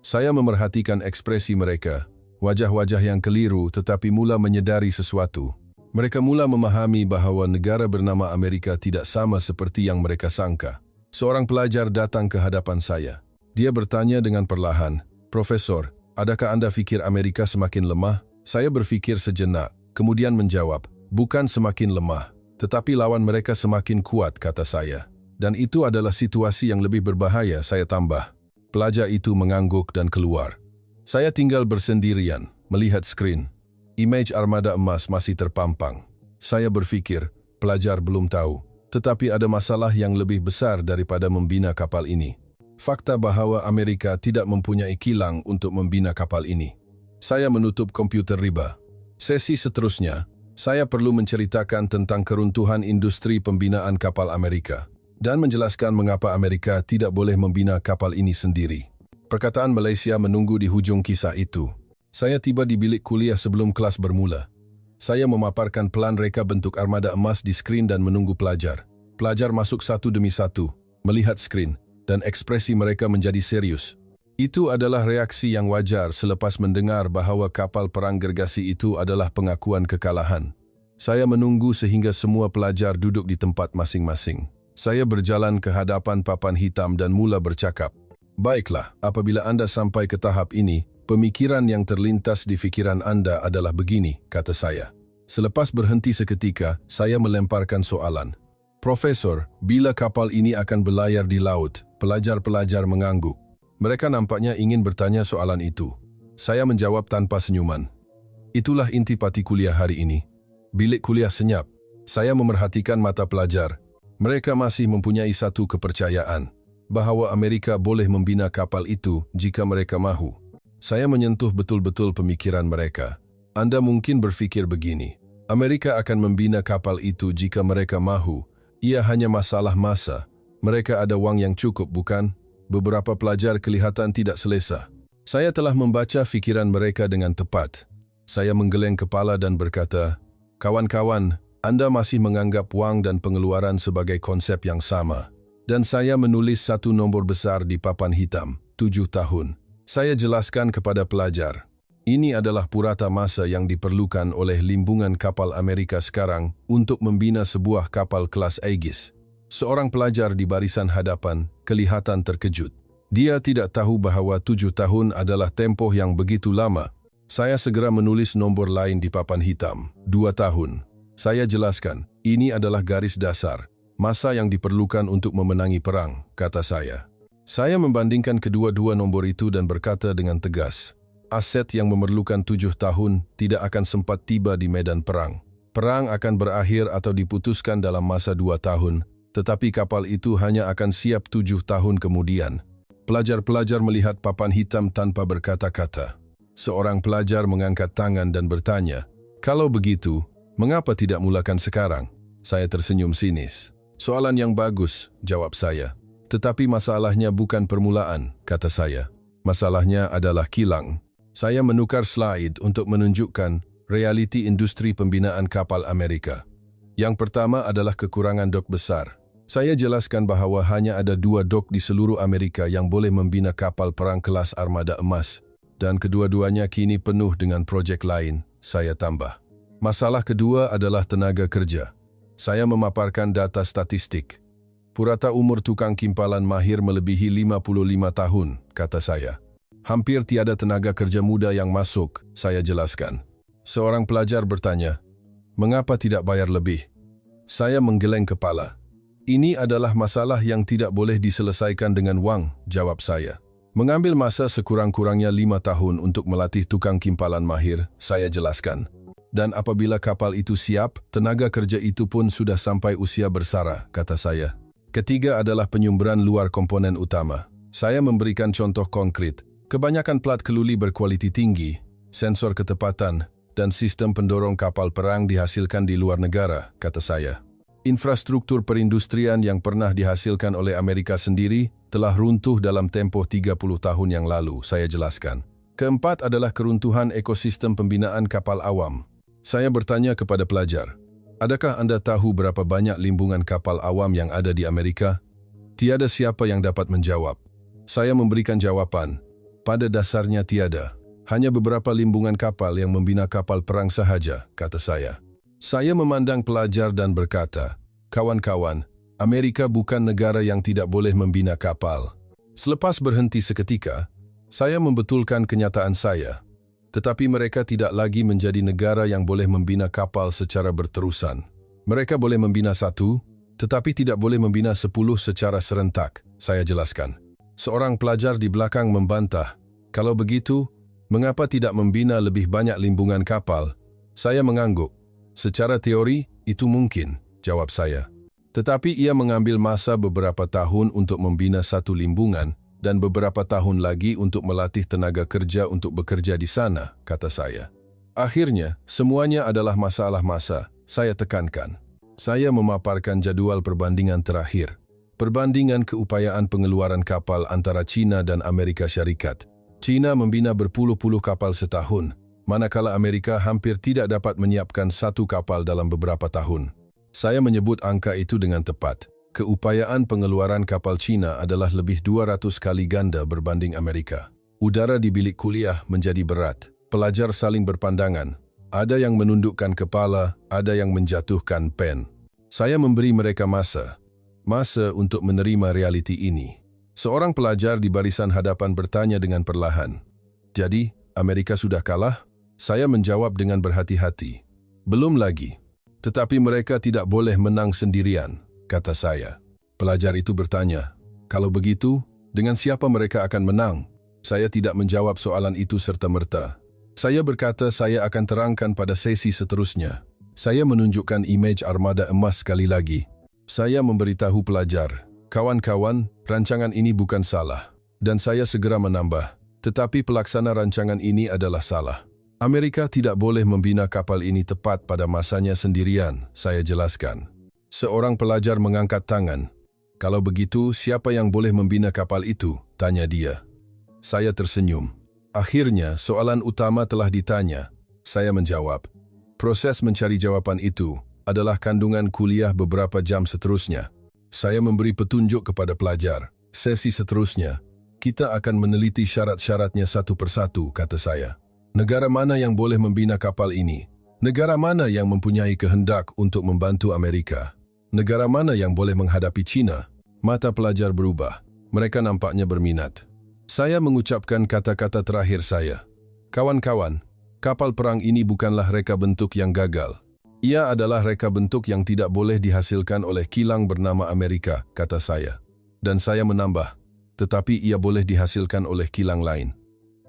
Saya memerhatikan ekspresi mereka. Wajah-wajah yang keliru tetapi mula menyedari sesuatu. Mereka mula memahami bahawa negara bernama Amerika tidak sama seperti yang mereka sangka. Seorang pelajar datang ke hadapan saya. Dia bertanya dengan perlahan, "Profesor, adakah Anda fikir Amerika semakin lemah?" Saya berfikir sejenak. Kemudian menjawab, "Bukan semakin lemah, tetapi lawan mereka semakin kuat," kata saya. "Dan itu adalah situasi yang lebih berbahaya," saya tambah. Pelajar itu mengangguk dan keluar. Saya tinggal bersendirian, melihat skrin. Imej armada emas masih terpampang. Saya berfikir, pelajar belum tahu, tetapi ada masalah yang lebih besar daripada membina kapal ini. Fakta bahawa Amerika tidak mempunyai kilang untuk membina kapal ini. Saya menutup komputer riba. Sesi seterusnya, saya perlu menceritakan tentang keruntuhan industri pembinaan kapal Amerika dan menjelaskan mengapa Amerika tidak boleh membina kapal ini sendiri. Perkataan Malaysia menunggu di hujung kisah itu. Saya tiba di bilik kuliah sebelum kelas bermula. Saya memaparkan plan reka bentuk armada emas di skrin dan menunggu pelajar. Pelajar masuk satu demi satu, melihat skrin, dan ekspresi mereka menjadi serius. Itu adalah reaksi yang wajar selepas mendengar bahawa kapal perang gergasi itu adalah pengakuan kekalahan. Saya menunggu sehingga semua pelajar duduk di tempat masing-masing. Saya berjalan ke hadapan papan hitam dan mula bercakap. "Baiklah, apabila Anda sampai ke tahap ini, pemikiran yang terlintas di fikiran Anda adalah begini," kata saya. Selepas berhenti seketika, saya melemparkan soalan. "Profesor, bila kapal ini akan berlayar di laut?" Pelajar-pelajar mengangguk. Mereka nampaknya ingin bertanya soalan itu. Saya menjawab tanpa senyuman. Itulah inti pati kuliah hari ini. Bilik kuliah senyap. Saya memerhatikan mata pelajar. Mereka masih mempunyai satu kepercayaan, bahawa Amerika boleh membina kapal itu jika mereka mahu. Saya menyentuh betul-betul pemikiran mereka. Anda mungkin berfikir begini, Amerika akan membina kapal itu jika mereka mahu. Ia hanya masalah masa. Mereka ada wang yang cukup, bukan? Beberapa pelajar kelihatan tidak selesa. Saya telah membaca fikiran mereka dengan tepat. Saya menggeleng kepala dan berkata, "Kawan-kawan, Anda masih menganggap wang dan pengeluaran sebagai konsep yang sama." Dan saya menulis satu nombor besar di papan hitam, 7 tahun. Saya jelaskan kepada pelajar, ini adalah purata masa yang diperlukan oleh limbungan kapal Amerika sekarang untuk membina sebuah kapal kelas Aegis. Seorang pelajar di barisan hadapan kelihatan terkejut. Dia tidak tahu bahawa 7 tahun adalah tempoh yang begitu lama. Saya segera menulis nombor lain di papan hitam, 2 tahun. Saya jelaskan, ini adalah garis dasar, masa yang diperlukan untuk memenangi perang, kata saya. Saya membandingkan kedua-dua nombor itu dan berkata dengan tegas, aset yang memerlukan 7 tahun tidak akan sempat tiba di medan perang. Perang akan berakhir atau diputuskan dalam masa 2 tahun, tetapi kapal itu hanya akan siap 7 tahun kemudian. Pelajar-pelajar melihat papan hitam tanpa berkata-kata. Seorang pelajar mengangkat tangan dan bertanya, "Kalau begitu, mengapa tidak mulakan sekarang?" Saya tersenyum sinis. "Soalan yang bagus," jawab saya. "Tetapi masalahnya bukan permulaan," kata saya. "Masalahnya adalah kilang." Saya menukar slide untuk menunjukkan realiti industri pembinaan kapal Amerika. Yang pertama adalah kekurangan dok besar. Saya jelaskan bahawa hanya ada 2 dok di seluruh Amerika yang boleh membina kapal perang kelas armada emas, dan kedua-duanya kini penuh dengan projek lain, saya tambah. Masalah kedua adalah tenaga kerja. Saya memaparkan data statistik. Purata umur tukang kimpalan mahir melebihi 55 tahun, kata saya. Hampir tiada tenaga kerja muda yang masuk, saya jelaskan. Seorang pelajar bertanya, "Mengapa tidak bayar lebih?" Saya menggeleng kepala. "Ini adalah masalah yang tidak boleh diselesaikan dengan wang," jawab saya. "Mengambil masa sekurang-kurangnya 5 tahun untuk melatih tukang kimpalan mahir," saya jelaskan. Dan apabila kapal itu siap, tenaga kerja itu pun sudah sampai usia bersara, kata saya. Ketiga adalah penyumberan luar komponen utama. Saya memberikan contoh konkret. Kebanyakan plat keluli berkualiti tinggi, sensor ketepatan, dan sistem pendorong kapal perang dihasilkan di luar negara, kata saya. Infrastruktur perindustrian yang pernah dihasilkan oleh Amerika sendiri telah runtuh dalam tempoh 30 tahun yang lalu, saya jelaskan. Keempat adalah keruntuhan ekosistem pembinaan kapal awam. Saya bertanya kepada pelajar, adakah Anda tahu berapa banyak limbungan kapal awam yang ada di Amerika? Tiada siapa yang dapat menjawab. Saya memberikan jawaban, pada dasarnya tiada. Hanya beberapa limbungan kapal yang membina kapal perang sahaja, kata saya. Saya memandang pelajar dan berkata, kawan-kawan, Amerika bukan negara yang tidak boleh membina kapal. Selepas berhenti seketika, saya membetulkan kenyataan saya. Tetapi mereka tidak lagi menjadi negara yang boleh membina kapal secara berterusan. Mereka boleh membina 1, tetapi tidak boleh membina 10 secara serentak, saya jelaskan. Seorang pelajar di belakang membantah, kalau begitu, mengapa tidak membina lebih banyak limbungan kapal? Saya mengangguk. Secara teori, itu mungkin, jawab saya. Tetapi ia mengambil masa beberapa tahun untuk membina 1 limbungan, dan beberapa tahun lagi untuk melatih tenaga kerja untuk bekerja di sana, kata saya. Akhirnya, semuanya adalah masalah masa, saya tekankan. Saya memaparkan jadwal perbandingan terakhir. Perbandingan keupayaan pengeluaran kapal antara China dan Amerika Syarikat. China membina berpuluh-puluh kapal setahun, manakala Amerika hampir tidak dapat menyiapkan 1 kapal dalam beberapa tahun. Saya menyebut angka itu dengan tepat. Keupayaan pengeluaran kapal China adalah lebih 200 kali ganda berbanding Amerika. Udara di bilik kuliah menjadi berat. Pelajar saling berpandangan. Ada yang menundukkan kepala, ada yang menjatuhkan pen. Saya memberi mereka masa untuk menerima realiti ini. Seorang pelajar di barisan hadapan bertanya dengan perlahan, "Jadi, Amerika sudah kalah?" Saya menjawab dengan berhati-hati, "Belum lagi. Tetapi mereka tidak boleh menang sendirian," kata saya. Pelajar itu bertanya, "Kalau begitu, dengan siapa mereka akan menang?" Saya tidak menjawab soalan itu serta-merta. Saya berkata saya akan terangkan pada sesi seterusnya. Saya menunjukkan imej armada emas sekali lagi. Saya memberitahu pelajar, "Kawan-kawan, rancangan ini bukan salah." Dan saya segera menambah, "Tetapi pelaksana rancangan ini adalah salah. Amerika tidak boleh membina kapal ini tepat pada masanya sendirian," saya jelaskan. Seorang pelajar mengangkat tangan. "Kalau begitu, siapa yang boleh membina kapal itu?" tanya dia. Saya tersenyum. Akhirnya, soalan utama telah ditanya. Saya menjawab. Proses mencari jawaban itu adalah kandungan kuliah beberapa jam seterusnya. Saya memberi petunjuk kepada pelajar. Sesi seterusnya, kita akan meneliti syarat-syaratnya satu persatu, kata saya. Negara mana yang boleh membina kapal ini? Negara mana yang mempunyai kehendak untuk membantu Amerika? Negara mana yang boleh menghadapi China? Mata pelajar berubah. Mereka nampaknya berminat. Saya mengucapkan kata-kata terakhir saya. Kawan-kawan, kapal perang ini bukanlah reka bentuk yang gagal. Ia adalah reka bentuk yang tidak boleh dihasilkan oleh kilang bernama Amerika, kata saya. Dan saya menambah, tetapi ia boleh dihasilkan oleh kilang lain.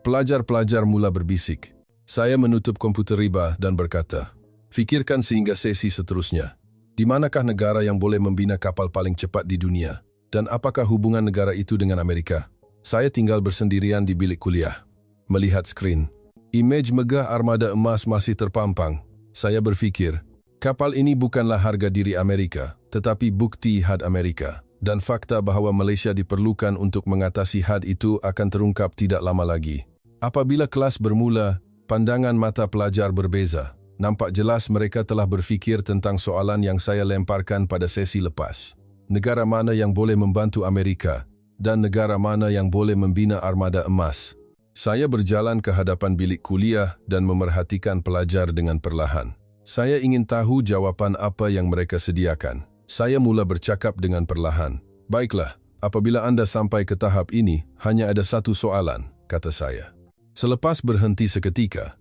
Pelajar-pelajar mula berbisik. Saya menutup komputer riba dan berkata, "Fikirkan sehingga sesi seterusnya. Di manakah negara yang boleh membina kapal paling cepat di dunia? Dan apakah hubungan negara itu dengan Amerika?" Saya tinggal bersendirian di bilik kuliah. Melihat skrin. Imej megah armada emas masih terpampang. Saya berpikir, kapal ini bukanlah harga diri Amerika, tetapi bukti had Amerika. Dan fakta bahwa Malaysia diperlukan untuk mengatasi had itu akan terungkap tidak lama lagi. Apabila kelas bermula, pandangan mata pelajar berbeza. Nampak jelas mereka telah berfikir tentang soalan yang saya lemparkan pada sesi lepas. Negara mana yang boleh membantu Amerika? Dan negara mana yang boleh membina armada emas? Saya berjalan ke hadapan bilik kuliah dan memerhatikan pelajar dengan perlahan. Saya ingin tahu jawapan apa yang mereka sediakan. Saya mula bercakap dengan perlahan. "Baiklah, apabila Anda sampai ke tahap ini, hanya ada satu soalan," kata saya. Selepas berhenti seketika,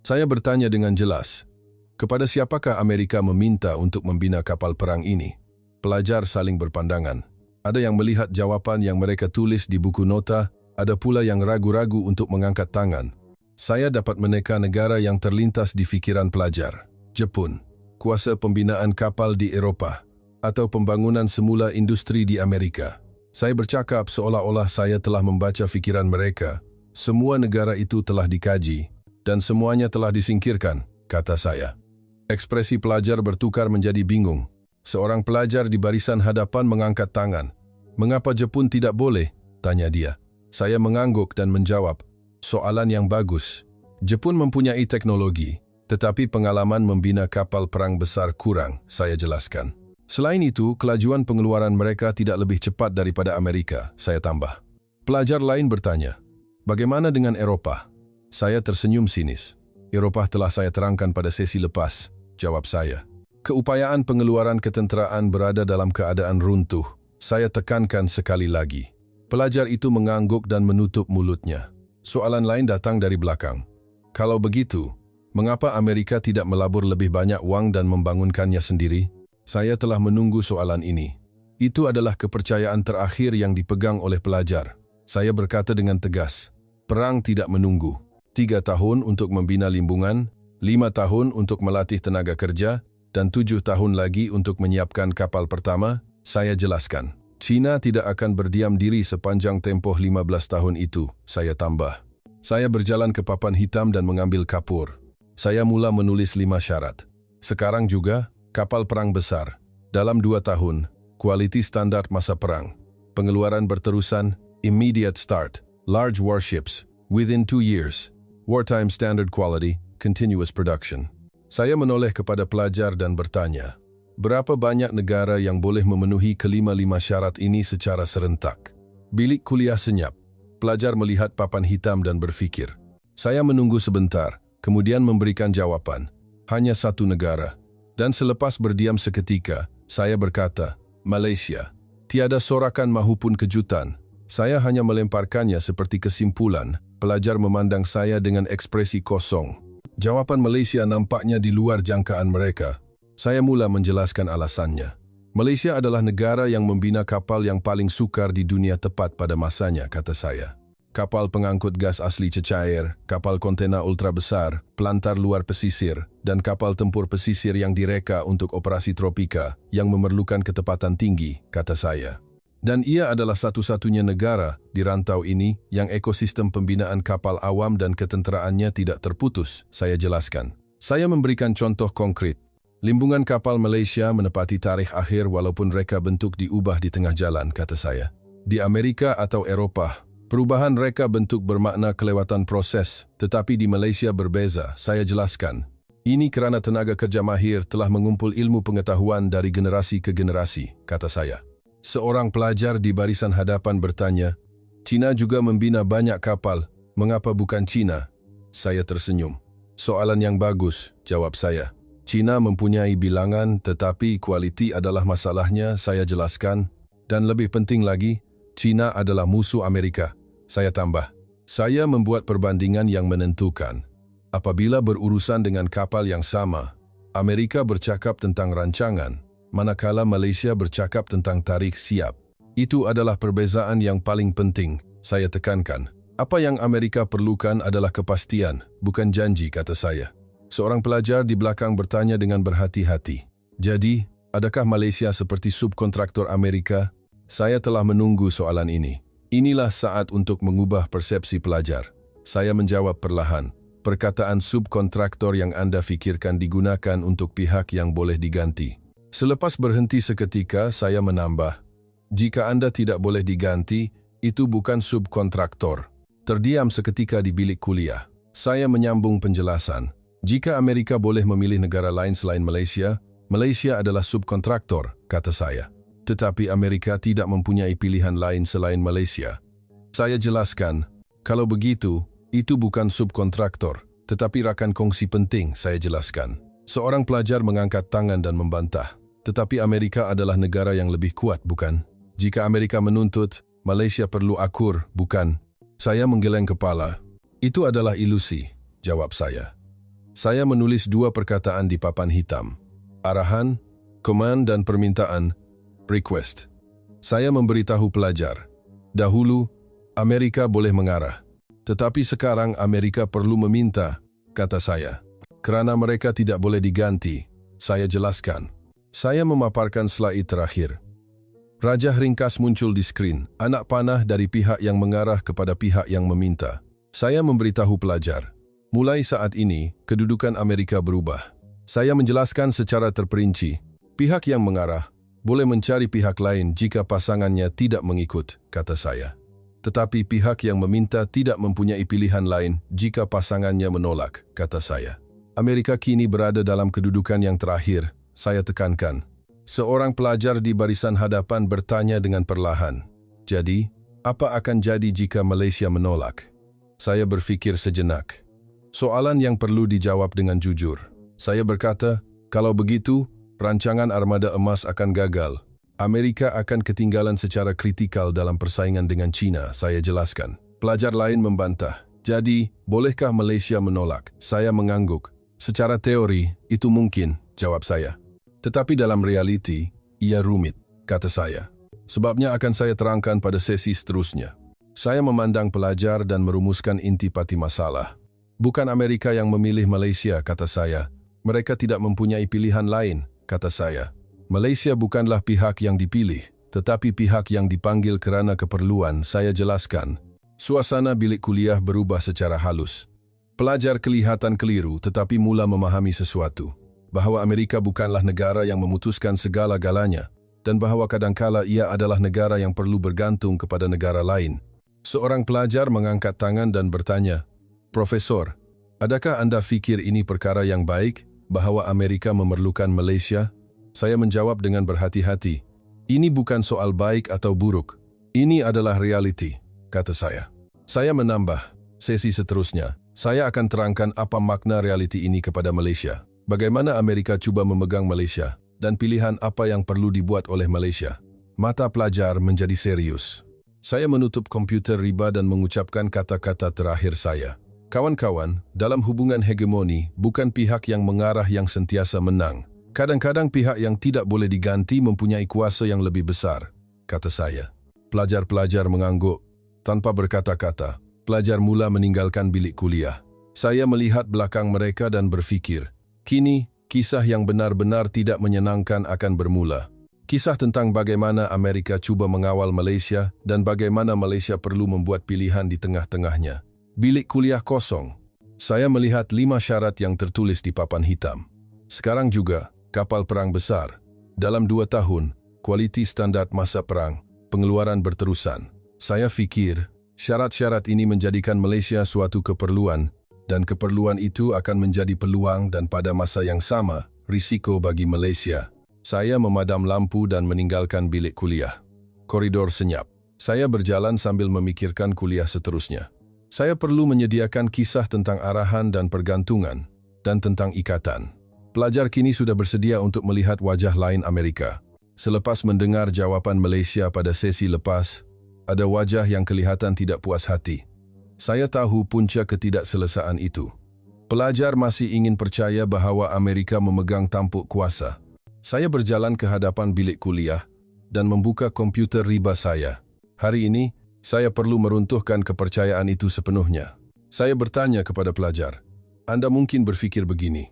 saya bertanya dengan jelas, "Kepada siapakah Amerika meminta untuk membina kapal perang ini?" Pelajar saling berpandangan. Ada yang melihat jawapan yang mereka tulis di buku nota, ada pula yang ragu-ragu untuk mengangkat tangan. Saya dapat meneka negara yang terlintas di fikiran pelajar. Jepun, kuasa pembinaan kapal di Eropah, atau pembangunan semula industri di Amerika. Saya bercakap seolah-olah saya telah membaca fikiran mereka. Semua negara itu telah dikaji, dan semuanya telah disingkirkan, kata saya. Ekspresi pelajar bertukar menjadi bingung. Seorang pelajar di barisan hadapan mengangkat tangan. "Mengapa Jepun tidak boleh?" tanya dia. Saya mengangguk dan menjawab, "Soalan yang bagus. Jepun mempunyai teknologi, tetapi pengalaman membina kapal perang besar kurang," saya jelaskan. "Selain itu, kelajuan pengeluaran mereka tidak lebih cepat daripada Amerika," saya tambah. Pelajar lain bertanya, "Bagaimana dengan Eropah?" Saya tersenyum sinis. "Eropah telah saya terangkan pada sesi lepas," jawab saya. "Keupayaan pengeluaran ketenteraan berada dalam keadaan runtuh." Saya tekankan sekali lagi. Pelajar itu mengangguk dan menutup mulutnya. Soalan lain datang dari belakang. "Kalau begitu, mengapa Amerika tidak melabur lebih banyak uang dan membangunkannya sendiri?" Saya telah menunggu soalan ini. Itu adalah kepercayaan terakhir yang dipegang oleh pelajar. Saya berkata dengan tegas, "Perang tidak menunggu. 3 tahun untuk membina limbungan, 5 tahun untuk melatih tenaga kerja, dan 7 tahun lagi untuk menyiapkan kapal pertama." Saya jelaskan. "China tidak akan berdiam diri sepanjang tempoh 15 tahun itu," saya tambah. Saya berjalan ke papan hitam dan mengambil kapur. Saya mula menulis 5 syarat. Sekarang juga, kapal perang besar. Dalam 2 tahun, kualiti standar masa perang. Pengeluaran berterusan, immediate start. Large warships, within 2 years. Wartime standard quality, continuous production. Saya menoleh kepada pelajar dan bertanya, berapa banyak negara yang boleh memenuhi kelima-lima syarat ini secara serentak? Bilik kuliah senyap. Pelajar melihat papan hitam dan berfikir. Saya menunggu sebentar, kemudian memberikan jawaban. Hanya 1 negara. Dan selepas berdiam seketika, saya berkata, "Malaysia." Tiada sorakan mahupun kejutan. Saya hanya melemparkannya seperti kesimpulan. Pelajar memandang saya dengan ekspresi kosong. Jawaban Malaysia nampaknya di luar jangkaan mereka. Saya mula menjelaskan alasannya. "Malaysia adalah negara yang membina kapal yang paling sukar di dunia tepat pada masanya," kata saya. Kapal pengangkut gas asli cecair, kapal kontena ultra besar, pelantar luar pesisir, dan kapal tempur pesisir yang direka untuk operasi tropika yang memerlukan ketepatan tinggi, kata saya. Dan ia adalah satu-satunya negara di rantau ini yang ekosistem pembinaan kapal awam dan ketenteraannya tidak terputus, saya jelaskan. Saya memberikan contoh konkret. Limbungan kapal Malaysia menepati tarikh akhir walaupun reka bentuk diubah di tengah jalan, kata saya. Di Amerika atau Eropah, perubahan reka bentuk bermakna kelewatan proses, tetapi di Malaysia berbeza, saya jelaskan. Ini kerana tenaga kerja mahir telah mengumpul ilmu pengetahuan dari generasi ke generasi, kata saya. Seorang pelajar di barisan hadapan bertanya, "China juga membina banyak kapal, mengapa bukan China?" Saya tersenyum. "Soalan yang bagus," jawab saya. "China mempunyai bilangan, tetapi kualiti adalah masalahnya," saya jelaskan. "Dan lebih penting lagi, China adalah musuh Amerika," saya tambah. Saya membuat perbandingan yang menentukan. Apabila berurusan dengan kapal yang sama, Amerika bercakap tentang rancangan, manakala Malaysia bercakap tentang tarikh siap. Itu adalah perbezaan yang paling penting, saya tekankan. Apa yang Amerika perlukan adalah kepastian, bukan janji, kata saya. Seorang pelajar di belakang bertanya dengan berhati-hati. "Jadi, adakah Malaysia seperti subkontraktor Amerika?" Saya telah menunggu soalan ini. Inilah saat untuk mengubah persepsi pelajar. Saya menjawab perlahan. Perkataan subkontraktor yang Anda fikirkan digunakan untuk pihak yang boleh diganti. Selepas berhenti seketika, saya menambah. Jika Anda tidak boleh diganti, itu bukan subkontraktor. Terdiam seketika di bilik kuliah. Saya menyambung penjelasan. Jika Amerika boleh memilih negara lain selain Malaysia, Malaysia adalah subkontraktor, kata saya. Tetapi Amerika tidak mempunyai pilihan lain selain Malaysia. Saya jelaskan, kalau begitu, itu bukan subkontraktor, tetapi rakan kongsi penting, saya jelaskan. Seorang pelajar mengangkat tangan dan membantah. Tetapi Amerika adalah negara yang lebih kuat, bukan? Jika Amerika menuntut, Malaysia perlu akur, bukan? Saya menggeleng kepala. Itu adalah ilusi, jawab saya. Saya menulis 2 perkataan di papan hitam. Arahan, command dan permintaan, request. Saya memberitahu pelajar. Dahulu, Amerika boleh mengarah. Tetapi sekarang Amerika perlu meminta, kata saya. Kerana mereka tidak boleh diganti, saya jelaskan. Saya memaparkan slide terakhir. Rajah ringkas muncul di skrin, anak panah dari pihak yang mengarah kepada pihak yang meminta. Saya memberitahu pelajar. Mulai saat ini, kedudukan Amerika berubah. Saya menjelaskan secara terperinci. Pihak yang mengarah boleh mencari pihak lain jika pasangannya tidak mengikut, kata saya. Tetapi pihak yang meminta tidak mempunyai pilihan lain jika pasangannya menolak, kata saya. Amerika kini berada dalam kedudukan yang terakhir, saya tekankan. Seorang pelajar di barisan hadapan bertanya dengan perlahan. Jadi, apa akan jadi jika Malaysia menolak? Saya berfikir sejenak. Soalan yang perlu dijawab dengan jujur. Saya berkata, kalau begitu, rancangan armada emas akan gagal. Amerika akan ketinggalan secara kritikal dalam persaingan dengan China, saya jelaskan. Pelajar lain membantah. Jadi, bolehkah Malaysia menolak? Saya mengangguk. Secara teori, itu mungkin, jawab saya. Tetapi dalam realiti, ia rumit, kata saya. Sebabnya akan saya terangkan pada sesi seterusnya. Saya memandang pelajar dan merumuskan intipati masalah. Bukan Amerika yang memilih Malaysia, kata saya. Mereka tidak mempunyai pilihan lain, kata saya. Malaysia bukanlah pihak yang dipilih, tetapi pihak yang dipanggil kerana keperluan, saya jelaskan. Suasana bilik kuliah berubah secara halus. Pelajar kelihatan keliru tetapi mula memahami sesuatu. Bahawa Amerika bukanlah negara yang memutuskan segala-galanya, dan bahawa kadangkala ia adalah negara yang perlu bergantung kepada negara lain. Seorang pelajar mengangkat tangan dan bertanya, Profesor, adakah Anda fikir ini perkara yang baik, bahawa Amerika memerlukan Malaysia? Saya menjawab dengan berhati-hati. Ini bukan soal baik atau buruk. Ini adalah realiti, kata saya. Saya menambah, sesi seterusnya, saya akan terangkan apa makna realiti ini kepada Malaysia. Bagaimana Amerika cuba memegang Malaysia, dan pilihan apa yang perlu dibuat oleh Malaysia. Mata pelajar menjadi serius. Saya menutup komputer riba dan mengucapkan kata-kata terakhir saya. Kawan-kawan, dalam hubungan hegemoni, bukan pihak yang mengarah yang sentiasa menang. Kadang-kadang pihak yang tidak boleh diganti mempunyai kuasa yang lebih besar, kata saya. Pelajar-pelajar mengangguk. Tanpa berkata-kata, pelajar mula meninggalkan bilik kuliah. Saya melihat belakang mereka dan berfikir, kini, kisah yang benar-benar tidak menyenangkan akan bermula. Kisah tentang bagaimana Amerika cuba mengawal Malaysia dan bagaimana Malaysia perlu membuat pilihan di tengah-tengahnya. Bilik kuliah kosong. Saya melihat 5 syarat yang tertulis di papan hitam. Sekarang juga, kapal perang besar. Dalam 2 tahun, kualiti standar masa perang, pengeluaran berterusan. Saya fikir, syarat-syarat ini menjadikan Malaysia suatu keperluan, dan keperluan itu akan menjadi peluang dan pada masa yang sama, risiko bagi Malaysia. Saya memadam lampu dan meninggalkan bilik kuliah. Koridor senyap. Saya berjalan sambil memikirkan kuliah seterusnya. Saya perlu menyediakan kisah tentang arahan dan pergantungan, dan tentang ikatan. Pelajar kini sudah bersedia untuk melihat wajah lain Amerika. Selepas mendengar jawapan Malaysia pada sesi lepas, ada wajah yang kelihatan tidak puas hati. Saya tahu punca ketidakselesaan itu. Pelajar masih ingin percaya bahawa Amerika memegang tampuk kuasa. Saya berjalan ke hadapan bilik kuliah dan membuka komputer riba saya. Hari ini, saya perlu meruntuhkan kepercayaan itu sepenuhnya. Saya bertanya kepada pelajar, Anda mungkin berfikir begini,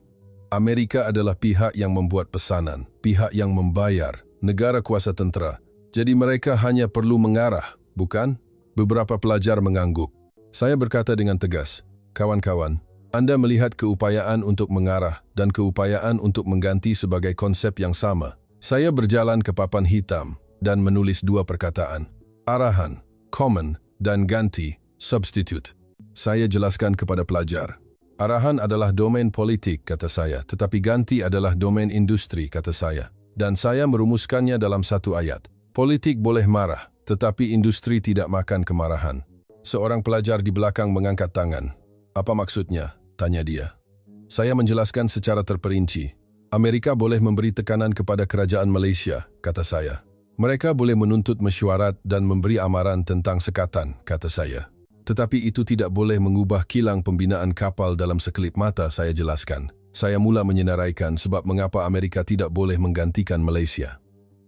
Amerika adalah pihak yang membuat pesanan, pihak yang membayar, negara kuasa tentera. Jadi mereka hanya perlu mengarah, bukan? Beberapa pelajar mengangguk. Saya berkata dengan tegas, kawan-kawan, Anda melihat keupayaan untuk mengarah dan keupayaan untuk mengganti sebagai konsep yang sama. Saya berjalan ke papan hitam dan menulis 2 perkataan. Arahan, common, dan ganti, substitute. Saya jelaskan kepada pelajar. Arahan adalah domain politik, kata saya, tetapi ganti adalah domain industri, kata saya. Dan saya merumuskannya dalam 1 ayat. Politik boleh marah, tetapi industri tidak makan kemarahan. Seorang pelajar di belakang mengangkat tangan. Apa maksudnya? Tanya dia. Saya menjelaskan secara terperinci. Amerika boleh memberi tekanan kepada kerajaan Malaysia, kata saya. Mereka boleh menuntut mesyuarat dan memberi amaran tentang sekatan, kata saya. Tetapi itu tidak boleh mengubah kilang pembinaan kapal dalam sekelip mata, saya jelaskan. Saya mula menyenaraikan sebab mengapa Amerika tidak boleh menggantikan Malaysia.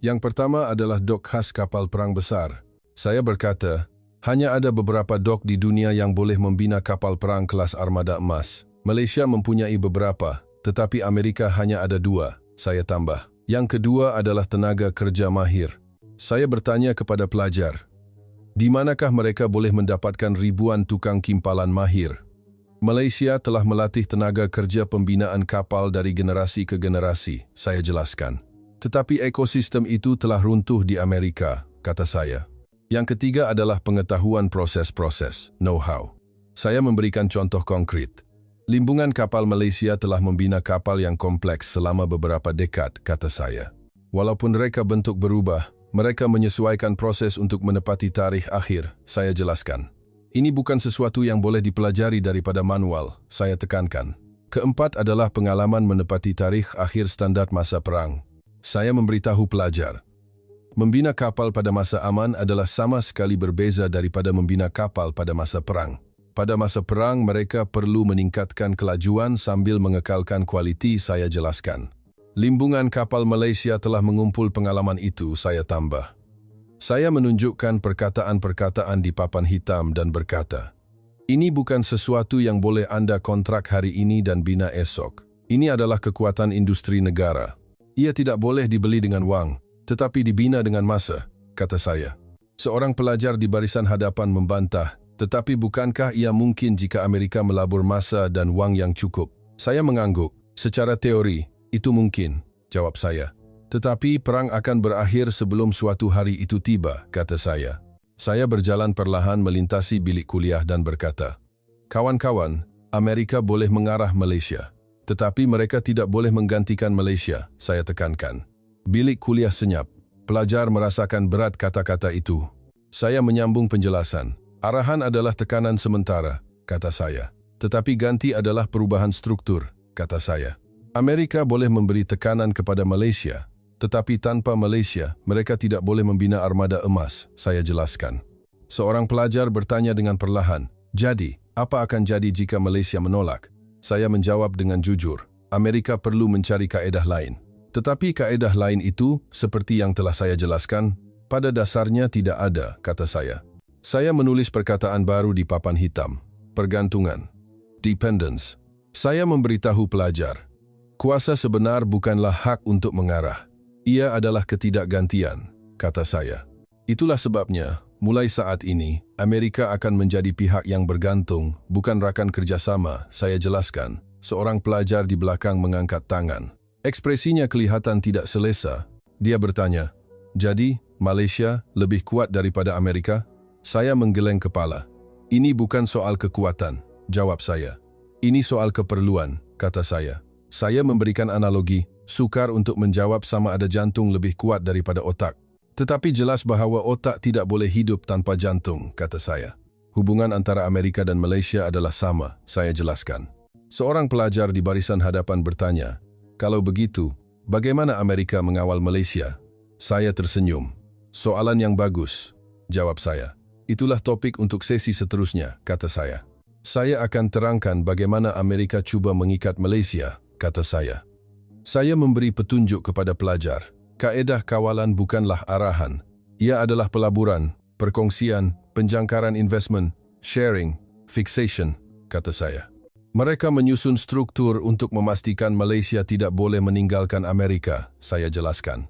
Yang pertama adalah dok khas kapal perang besar. Saya berkata, Hanya ada beberapa dok di dunia yang boleh membina kapal perang kelas armada emas. Malaysia mempunyai beberapa, tetapi Amerika hanya ada 2, saya tambah. Yang kedua adalah tenaga kerja mahir. Saya bertanya kepada pelajar, di manakah mereka boleh mendapatkan ribuan tukang kimpalan mahir? Malaysia telah melatih tenaga kerja pembinaan kapal dari generasi ke generasi, saya jelaskan. Tetapi ekosistem itu telah runtuh di Amerika, kata saya. Yang ketiga adalah pengetahuan proses-proses, know-how. Saya memberikan contoh konkret. Limbungan kapal Malaysia telah membina kapal yang kompleks selama beberapa dekad, kata saya. Walaupun reka bentuk berubah, mereka menyesuaikan proses untuk menepati tarikh akhir, saya jelaskan. Ini bukan sesuatu yang boleh dipelajari daripada manual, saya tekankan. Keempat adalah pengalaman menepati tarikh akhir standar masa perang. Saya memberitahu pelajar, membina kapal pada masa aman adalah sama sekali berbeza daripada membina kapal pada masa perang. Pada masa perang, mereka perlu meningkatkan kelajuan sambil mengekalkan kualiti, saya jelaskan. Limbungan kapal Malaysia telah mengumpul pengalaman itu, saya tambah. Saya menunjukkan perkataan-perkataan di papan hitam dan berkata, ini bukan sesuatu yang boleh Anda kontrak hari ini dan bina esok. Ini adalah kekuatan industri negara. Ia tidak boleh dibeli dengan wang, tetapi dibina dengan masa, kata saya. Seorang pelajar di barisan hadapan membantah, tetapi bukankah ia mungkin jika Amerika melabur masa dan wang yang cukup? Saya mengangguk. Secara teori, itu mungkin, jawab saya. Tetapi perang akan berakhir sebelum suatu hari itu tiba, kata saya. Saya berjalan perlahan melintasi bilik kuliah dan berkata, kawan-kawan, Amerika boleh mengarah Malaysia, tetapi mereka tidak boleh menggantikan Malaysia, saya tekankan. Bilik kuliah senyap. Pelajar merasakan berat kata-kata itu. Saya menyambung penjelasan. Arahan adalah tekanan sementara, kata saya. Tetapi ganti adalah perubahan struktur, kata saya. Amerika boleh memberi tekanan kepada Malaysia, tetapi tanpa Malaysia, mereka tidak boleh membina armada emas, saya jelaskan. Seorang pelajar bertanya dengan perlahan, jadi, apa akan jadi jika Malaysia menolak? Saya menjawab dengan jujur, Amerika perlu mencari kaedah lain. Tetapi kaedah lain itu, seperti yang telah saya jelaskan, pada dasarnya tidak ada, kata saya. Saya menulis perkataan baru di papan hitam. Pergantungan. Dependence. Saya memberitahu pelajar, kuasa sebenar bukanlah hak untuk mengarah. Ia adalah ketidakgantian, kata saya. Itulah sebabnya, mulai saat ini, Amerika akan menjadi pihak yang bergantung, bukan rakan kerjasama, saya jelaskan. Seorang pelajar di belakang mengangkat tangan. Ekspresinya kelihatan tidak selesa. Dia bertanya, jadi, Malaysia lebih kuat daripada Amerika? Saya menggeleng kepala. Ini bukan soal kekuatan, jawab saya. Ini soal keperluan, kata saya. Saya memberikan analogi, sukar untuk menjawab sama ada jantung lebih kuat daripada otak. Tetapi jelas bahawa otak tidak boleh hidup tanpa jantung, kata saya. Hubungan antara Amerika dan Malaysia adalah sama, saya jelaskan. Seorang pelajar di barisan hadapan bertanya, kalau begitu, bagaimana Amerika mengawal Malaysia? Saya tersenyum. Soalan yang bagus, jawab saya. Itulah topik untuk sesi seterusnya, kata saya. Saya akan terangkan bagaimana Amerika cuba mengikat Malaysia, kata saya. Saya memberi petunjuk kepada pelajar. Kaedah kawalan bukanlah arahan. Ia adalah pelaburan, perkongsian, penjangkaran investment, sharing, fixation, kata saya. Mereka menyusun struktur untuk memastikan Malaysia tidak boleh meninggalkan Amerika, saya jelaskan.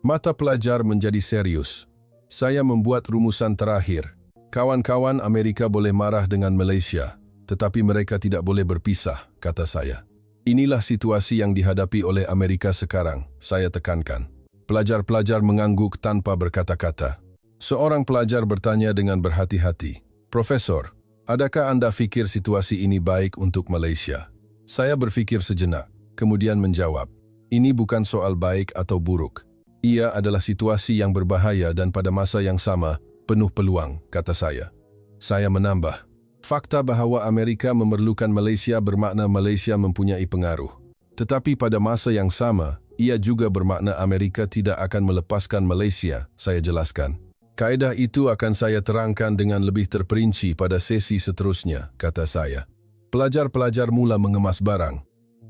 Mata pelajar menjadi serius. Saya membuat rumusan terakhir. Kawan-kawan Amerika boleh marah dengan Malaysia, tetapi mereka tidak boleh berpisah, kata saya. Inilah situasi yang dihadapi oleh Amerika sekarang, saya tekankan. Pelajar-pelajar mengangguk tanpa berkata-kata. Seorang pelajar bertanya dengan berhati-hati, Profesor, adakah Anda fikir situasi ini baik untuk Malaysia? Saya berfikir sejenak, kemudian menjawab, ini bukan soal baik atau buruk. Ia adalah situasi yang berbahaya dan pada masa yang sama, penuh peluang, kata saya. Saya menambah, fakta bahawa Amerika memerlukan Malaysia bermakna Malaysia mempunyai pengaruh. Tetapi pada masa yang sama, ia juga bermakna Amerika tidak akan melepaskan Malaysia, saya jelaskan. Kaedah itu akan saya terangkan dengan lebih terperinci pada sesi seterusnya, kata saya. Pelajar-pelajar mula mengemas barang.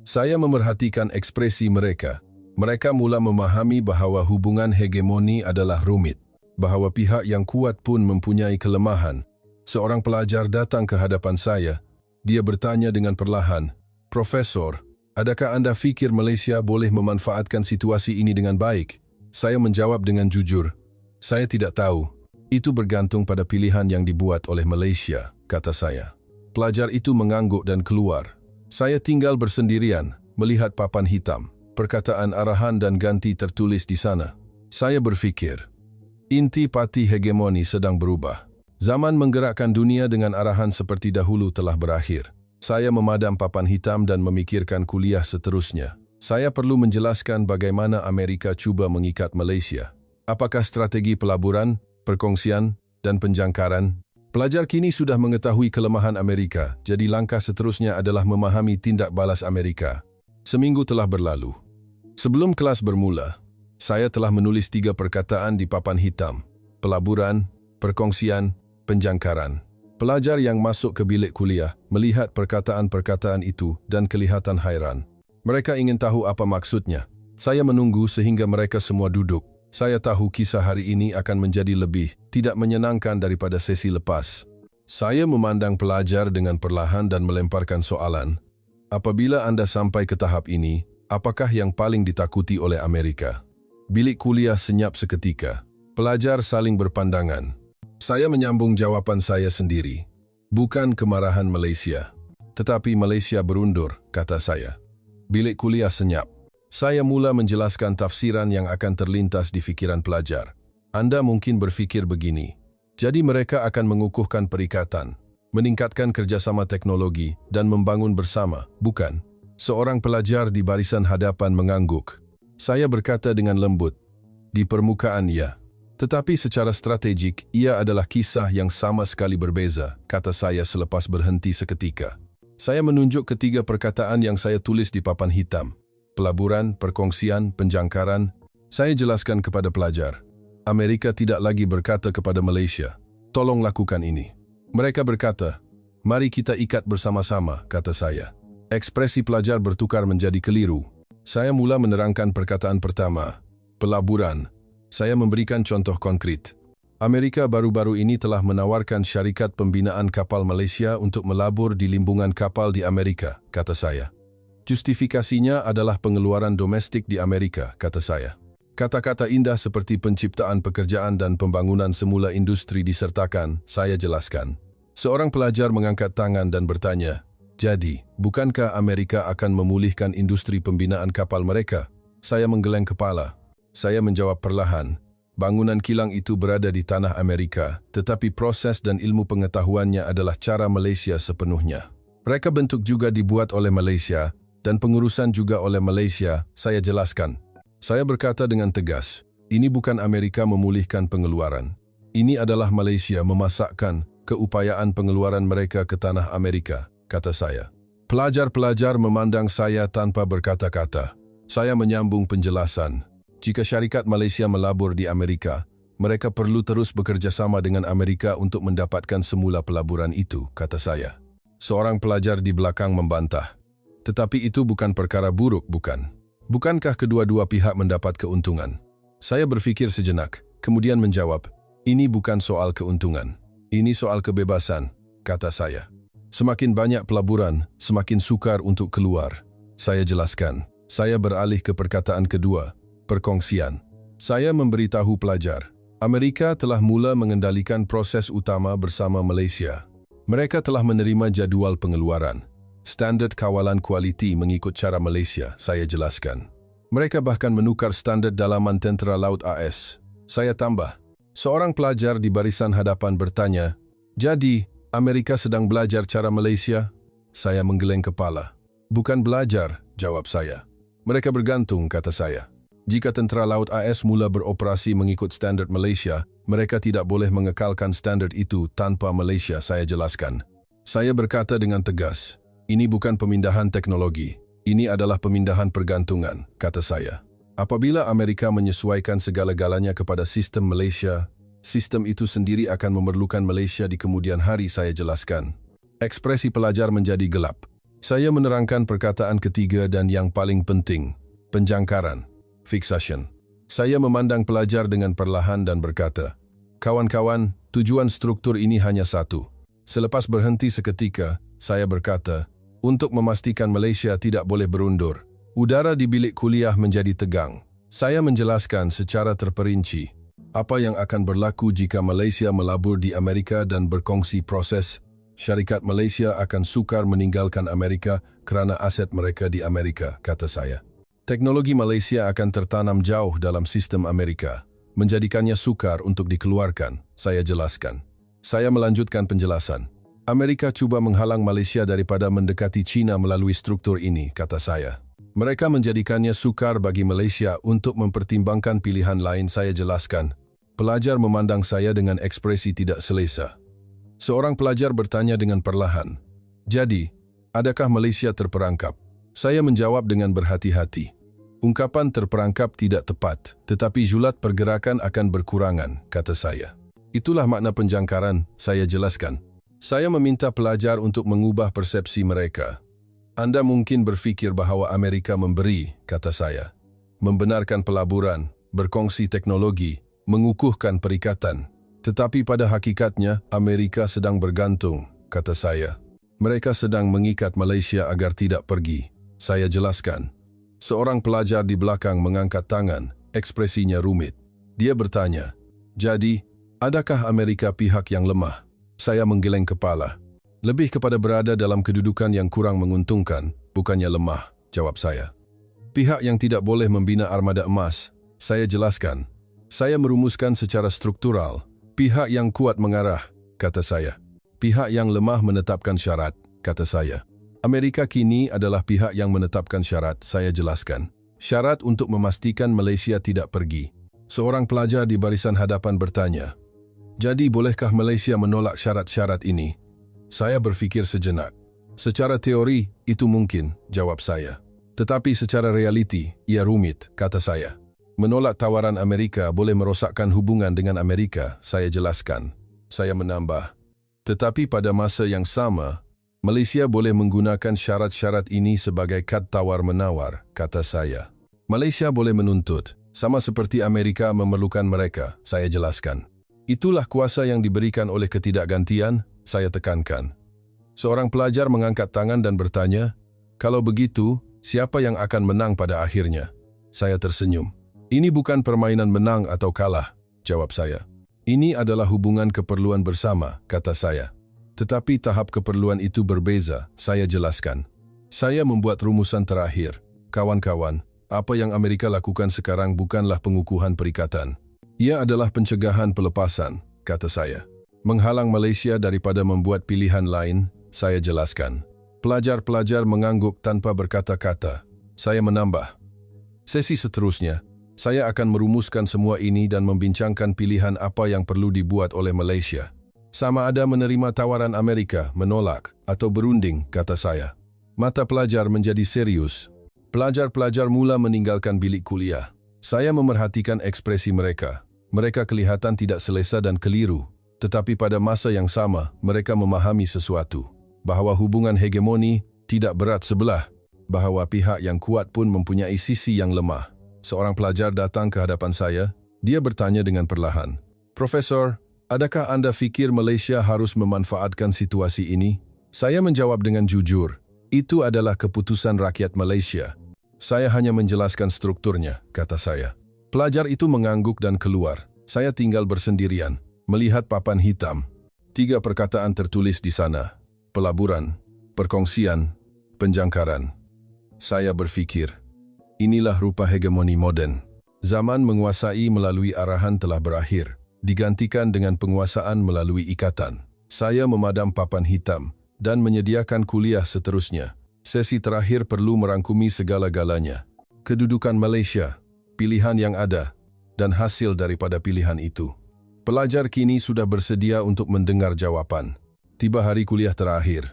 Saya memerhatikan ekspresi mereka. Mereka mula memahami bahawa hubungan hegemoni adalah rumit. bahawa pihak yang kuat pun mempunyai kelemahan. Seorang pelajar datang ke hadapan saya. Dia bertanya dengan perlahan, "Profesor, adakah Anda fikir Malaysia boleh memanfaatkan situasi ini dengan baik?" Saya menjawab dengan jujur, "Saya tidak tahu. Itu bergantung pada pilihan yang dibuat oleh Malaysia," kata saya. Pelajar itu mengangguk dan keluar. Saya tinggal bersendirian, melihat papan hitam, perkataan arahan dan ganti tertulis di sana. Saya berfikir, inti pati hegemoni sedang berubah. Zaman menggerakkan dunia dengan arahan seperti dahulu telah berakhir. Saya memadam papan hitam dan memikirkan kuliah seterusnya. Saya perlu menjelaskan bagaimana Amerika cuba mengikat Malaysia. Apakah strategi pelaburan, perkongsian, dan penjangkaran? Pelajar kini sudah mengetahui kelemahan Amerika, jadi langkah seterusnya adalah memahami tindak balas Amerika. Seminggu telah berlalu. Sebelum kelas bermula, saya telah menulis 3 perkataan di papan hitam. Pelaburan, perkongsian, penjangkaran. Pelajar yang masuk ke bilik kuliah melihat perkataan-perkataan itu dan kelihatan hairan. Mereka ingin tahu apa maksudnya. Saya menunggu sehingga mereka semua duduk. Saya tahu kisah hari ini akan menjadi lebih tidak menyenangkan daripada sesi lepas. Saya memandang pelajar dengan perlahan dan melemparkan soalan. Apabila Anda sampai ke tahap ini, apakah yang paling ditakuti oleh Amerika? Bilik kuliah senyap seketika. Pelajar saling berpandangan. Saya menyambung jawaban saya sendiri. Bukan kemarahan Malaysia, tetapi Malaysia berundur, kata saya. Bilik kuliah senyap. Saya mula menjelaskan tafsiran yang akan terlintas di fikiran pelajar. Anda mungkin berfikir begini. Jadi mereka akan mengukuhkan perikatan, meningkatkan kerjasama teknologi, dan membangun bersama, bukan? Seorang pelajar di barisan hadapan mengangguk. Saya berkata dengan lembut, di permukaan ya. Tetapi secara strategik, ia adalah kisah yang sama sekali berbeza, kata saya selepas berhenti seketika. Saya menunjuk ketiga perkataan yang saya tulis di papan hitam. Pelaburan, perkongsian, penjangkaran. Saya jelaskan kepada pelajar. Amerika tidak lagi berkata kepada Malaysia, tolong lakukan ini. Mereka berkata, mari kita ikat bersama-sama, kata saya. Ekspresi pelajar bertukar menjadi keliru. Saya mula menerangkan perkataan pertama, pelaburan. Saya memberikan contoh konkret. Amerika baru-baru ini telah menawarkan syarikat pembinaan kapal Malaysia untuk melabur di limbungan kapal di Amerika, kata saya. Justifikasinya adalah pengeluaran domestik di Amerika, kata saya. Kata-kata indah seperti penciptaan pekerjaan dan pembangunan semula industri disertakan, saya jelaskan. Seorang pelajar mengangkat tangan dan bertanya, jadi, bukankah Amerika akan memulihkan industri pembinaan kapal mereka? Saya menggeleng kepala. Saya menjawab perlahan, bangunan kilang itu berada di tanah Amerika, tetapi proses dan ilmu pengetahuannya adalah cara Malaysia sepenuhnya. Mereka bentuk juga dibuat oleh Malaysia, dan pengurusan juga oleh Malaysia, saya jelaskan. Saya berkata dengan tegas, ini bukan Amerika memulihkan pengeluaran. Ini adalah Malaysia memasakkan keupayaan pengeluaran mereka ke tanah Amerika, kata saya. Pelajar-pelajar memandang saya tanpa berkata-kata. Saya menyambung penjelasan. Jika syarikat Malaysia melabur di Amerika, mereka perlu terus bekerja sama dengan Amerika untuk mendapatkan semula pelaburan itu, kata saya. Seorang pelajar di belakang membantah. Tetapi itu bukan perkara buruk, bukan? Bukankah kedua-dua pihak mendapat keuntungan? Saya berfikir sejenak, kemudian menjawab, ini bukan soal keuntungan. Ini soal kebebasan, kata saya. Semakin banyak pelaburan, semakin sukar untuk keluar. Saya jelaskan. Saya beralih ke perkataan kedua. Perkongsian. Saya memberitahu pelajar, Amerika telah mula mengendalikan proses utama bersama Malaysia. Mereka telah menerima jadual pengeluaran. Standard kawalan kualiti mengikut cara Malaysia, saya jelaskan. Mereka bahkan menukar standard dalaman tentera laut AS. Saya tambah. Seorang pelajar di barisan hadapan bertanya, jadi, Amerika sedang belajar cara Malaysia? Saya menggeleng kepala. Bukan belajar, jawab saya. Mereka bergantung, kata saya. Jika tentera laut AS mula beroperasi mengikut standard Malaysia, mereka tidak boleh mengekalkan standard itu tanpa Malaysia, saya jelaskan. Saya berkata dengan tegas, ini bukan pemindahan teknologi, ini adalah pemindahan pergantungan, kata saya. Apabila Amerika menyesuaikan segala-galanya kepada sistem Malaysia, sistem itu sendiri akan memerlukan Malaysia di kemudian hari, saya jelaskan. Ekspresi pelajar menjadi gelap. Saya menerangkan perkataan ketiga dan yang paling penting, penjangkaran. Fixation. Saya memandang pelajar dengan perlahan dan berkata, Kawan-kawan, tujuan struktur ini hanya satu. Selepas berhenti seketika, saya berkata, untuk memastikan Malaysia tidak boleh berundur. Udara di bilik kuliah menjadi tegang. Saya menjelaskan secara terperinci apa yang akan berlaku jika Malaysia melabur di Amerika dan berkongsi proses. Syarikat Malaysia akan sukar meninggalkan Amerika kerana aset mereka di Amerika, kata saya. Teknologi Malaysia akan tertanam jauh dalam sistem Amerika, menjadikannya sukar untuk dikeluarkan, saya jelaskan. Saya melanjutkan penjelasan. Amerika cuba menghalang Malaysia daripada mendekati China melalui struktur ini, kata saya. Mereka menjadikannya sukar bagi Malaysia untuk mempertimbangkan pilihan lain, saya jelaskan. Pelajar memandang saya dengan ekspresi tidak selesa. Seorang pelajar bertanya dengan perlahan, "Jadi, adakah Malaysia terperangkap?" Saya menjawab dengan berhati-hati. Ungkapan terperangkap tidak tepat, tetapi julat pergerakan akan berkurangan, kata saya. Itulah makna penjangkaran, saya jelaskan. Saya meminta pelajar untuk mengubah persepsi mereka. Anda mungkin berfikir bahawa Amerika memberi, kata saya. Membenarkan pelaburan, berkongsi teknologi, mengukuhkan perikatan. Tetapi pada hakikatnya, Amerika sedang bergantung, kata saya. Mereka sedang mengikat Malaysia agar tidak pergi. Saya jelaskan. Seorang pelajar di belakang mengangkat tangan, ekspresinya rumit. Dia bertanya, "Jadi, adakah Amerika pihak yang lemah?" Saya menggeleng kepala. "Lebih kepada berada dalam kedudukan yang kurang menguntungkan, bukannya lemah," jawab saya. "Pihak yang tidak boleh membina armada emas," saya jelaskan. Saya merumuskan secara struktural. Pihak yang kuat mengarah, kata saya. Pihak yang lemah menetapkan syarat, kata saya. Amerika kini adalah pihak yang menetapkan syarat, saya jelaskan. Syarat untuk memastikan Malaysia tidak pergi. Seorang pelajar di barisan hadapan bertanya, "Jadi bolehkah Malaysia menolak syarat-syarat ini?" Saya berfikir sejenak. "Secara teori, itu mungkin," jawab saya. "Tetapi secara realiti, ia rumit," kata saya. "Menolak tawaran Amerika boleh merosakkan hubungan dengan Amerika," saya jelaskan. Saya menambah, "Tetapi pada masa yang sama, Malaysia boleh menggunakan syarat-syarat ini sebagai kad tawar-menawar," kata saya. "Malaysia boleh menuntut, sama seperti Amerika memerlukan mereka," saya jelaskan. "Itulah kuasa yang diberikan oleh ketidakgantian," saya tekankan. Seorang pelajar mengangkat tangan dan bertanya, "Kalau begitu, siapa yang akan menang pada akhirnya?" Saya tersenyum. "Ini bukan permainan menang atau kalah," jawab saya. "Ini adalah hubungan keperluan bersama," kata saya. "Tetapi tahap keperluan itu berbeza," saya jelaskan. Saya membuat rumusan terakhir. "Kawan-kawan, apa yang Amerika lakukan sekarang bukanlah pengukuhan perikatan. Ia adalah pencegahan pelepasan," kata saya. "Menghalang Malaysia daripada membuat pilihan lain," saya jelaskan. Pelajar-pelajar mengangguk tanpa berkata-kata. Saya menambah, "Sesi seterusnya, saya akan merumuskan semua ini dan membincangkan pilihan apa yang perlu dibuat oleh Malaysia. Sama ada menerima tawaran Amerika, menolak, atau berunding," kata saya. Mata pelajar menjadi serius. Pelajar-pelajar mula meninggalkan bilik kuliah. Saya memerhatikan ekspresi mereka. Mereka kelihatan tidak selesa dan keliru. Tetapi pada masa yang sama, mereka memahami sesuatu. Bahawa hubungan hegemoni tidak berat sebelah. Bahawa pihak yang kuat pun mempunyai sisi yang lemah. Seorang pelajar datang ke hadapan saya. Dia bertanya dengan perlahan, "Profesor, adakah Anda fikir Malaysia harus memanfaatkan situasi ini?" Saya menjawab dengan jujur, "Itu adalah keputusan rakyat Malaysia. Saya hanya menjelaskan strukturnya," kata saya. Pelajar itu mengangguk dan keluar. Saya tinggal bersendirian, melihat papan hitam. 3 perkataan tertulis di sana. Pelaburan, perkongsian, penjangkaran. Saya berfikir, inilah rupa hegemoni moden. Zaman menguasai melalui arahan telah berakhir, digantikan dengan penguasaan melalui ikatan. Saya memadam papan hitam dan menyediakan kuliah seterusnya. Sesi terakhir perlu merangkumi segala-galanya. Kedudukan Malaysia, pilihan yang ada, dan hasil daripada pilihan itu. Pelajar kini sudah bersedia untuk mendengar jawaban. Tiba hari kuliah terakhir.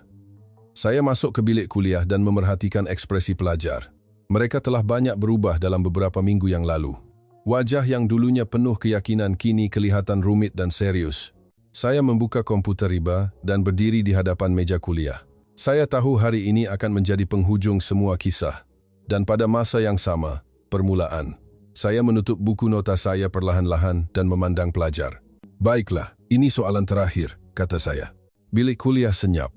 Saya masuk ke bilik kuliah dan memerhatikan ekspresi pelajar. Mereka telah banyak berubah dalam beberapa minggu yang lalu. Wajah yang dulunya penuh keyakinan kini kelihatan rumit dan serius. Saya membuka komputer riba dan berdiri di hadapan meja kuliah. Saya tahu hari ini akan menjadi penghujung semua kisah. Dan pada masa yang sama, permulaan. Saya menutup buku nota saya perlahan-lahan dan memandang pelajar. Baiklah, ini soalan terakhir, kata saya. Bilik kuliah senyap.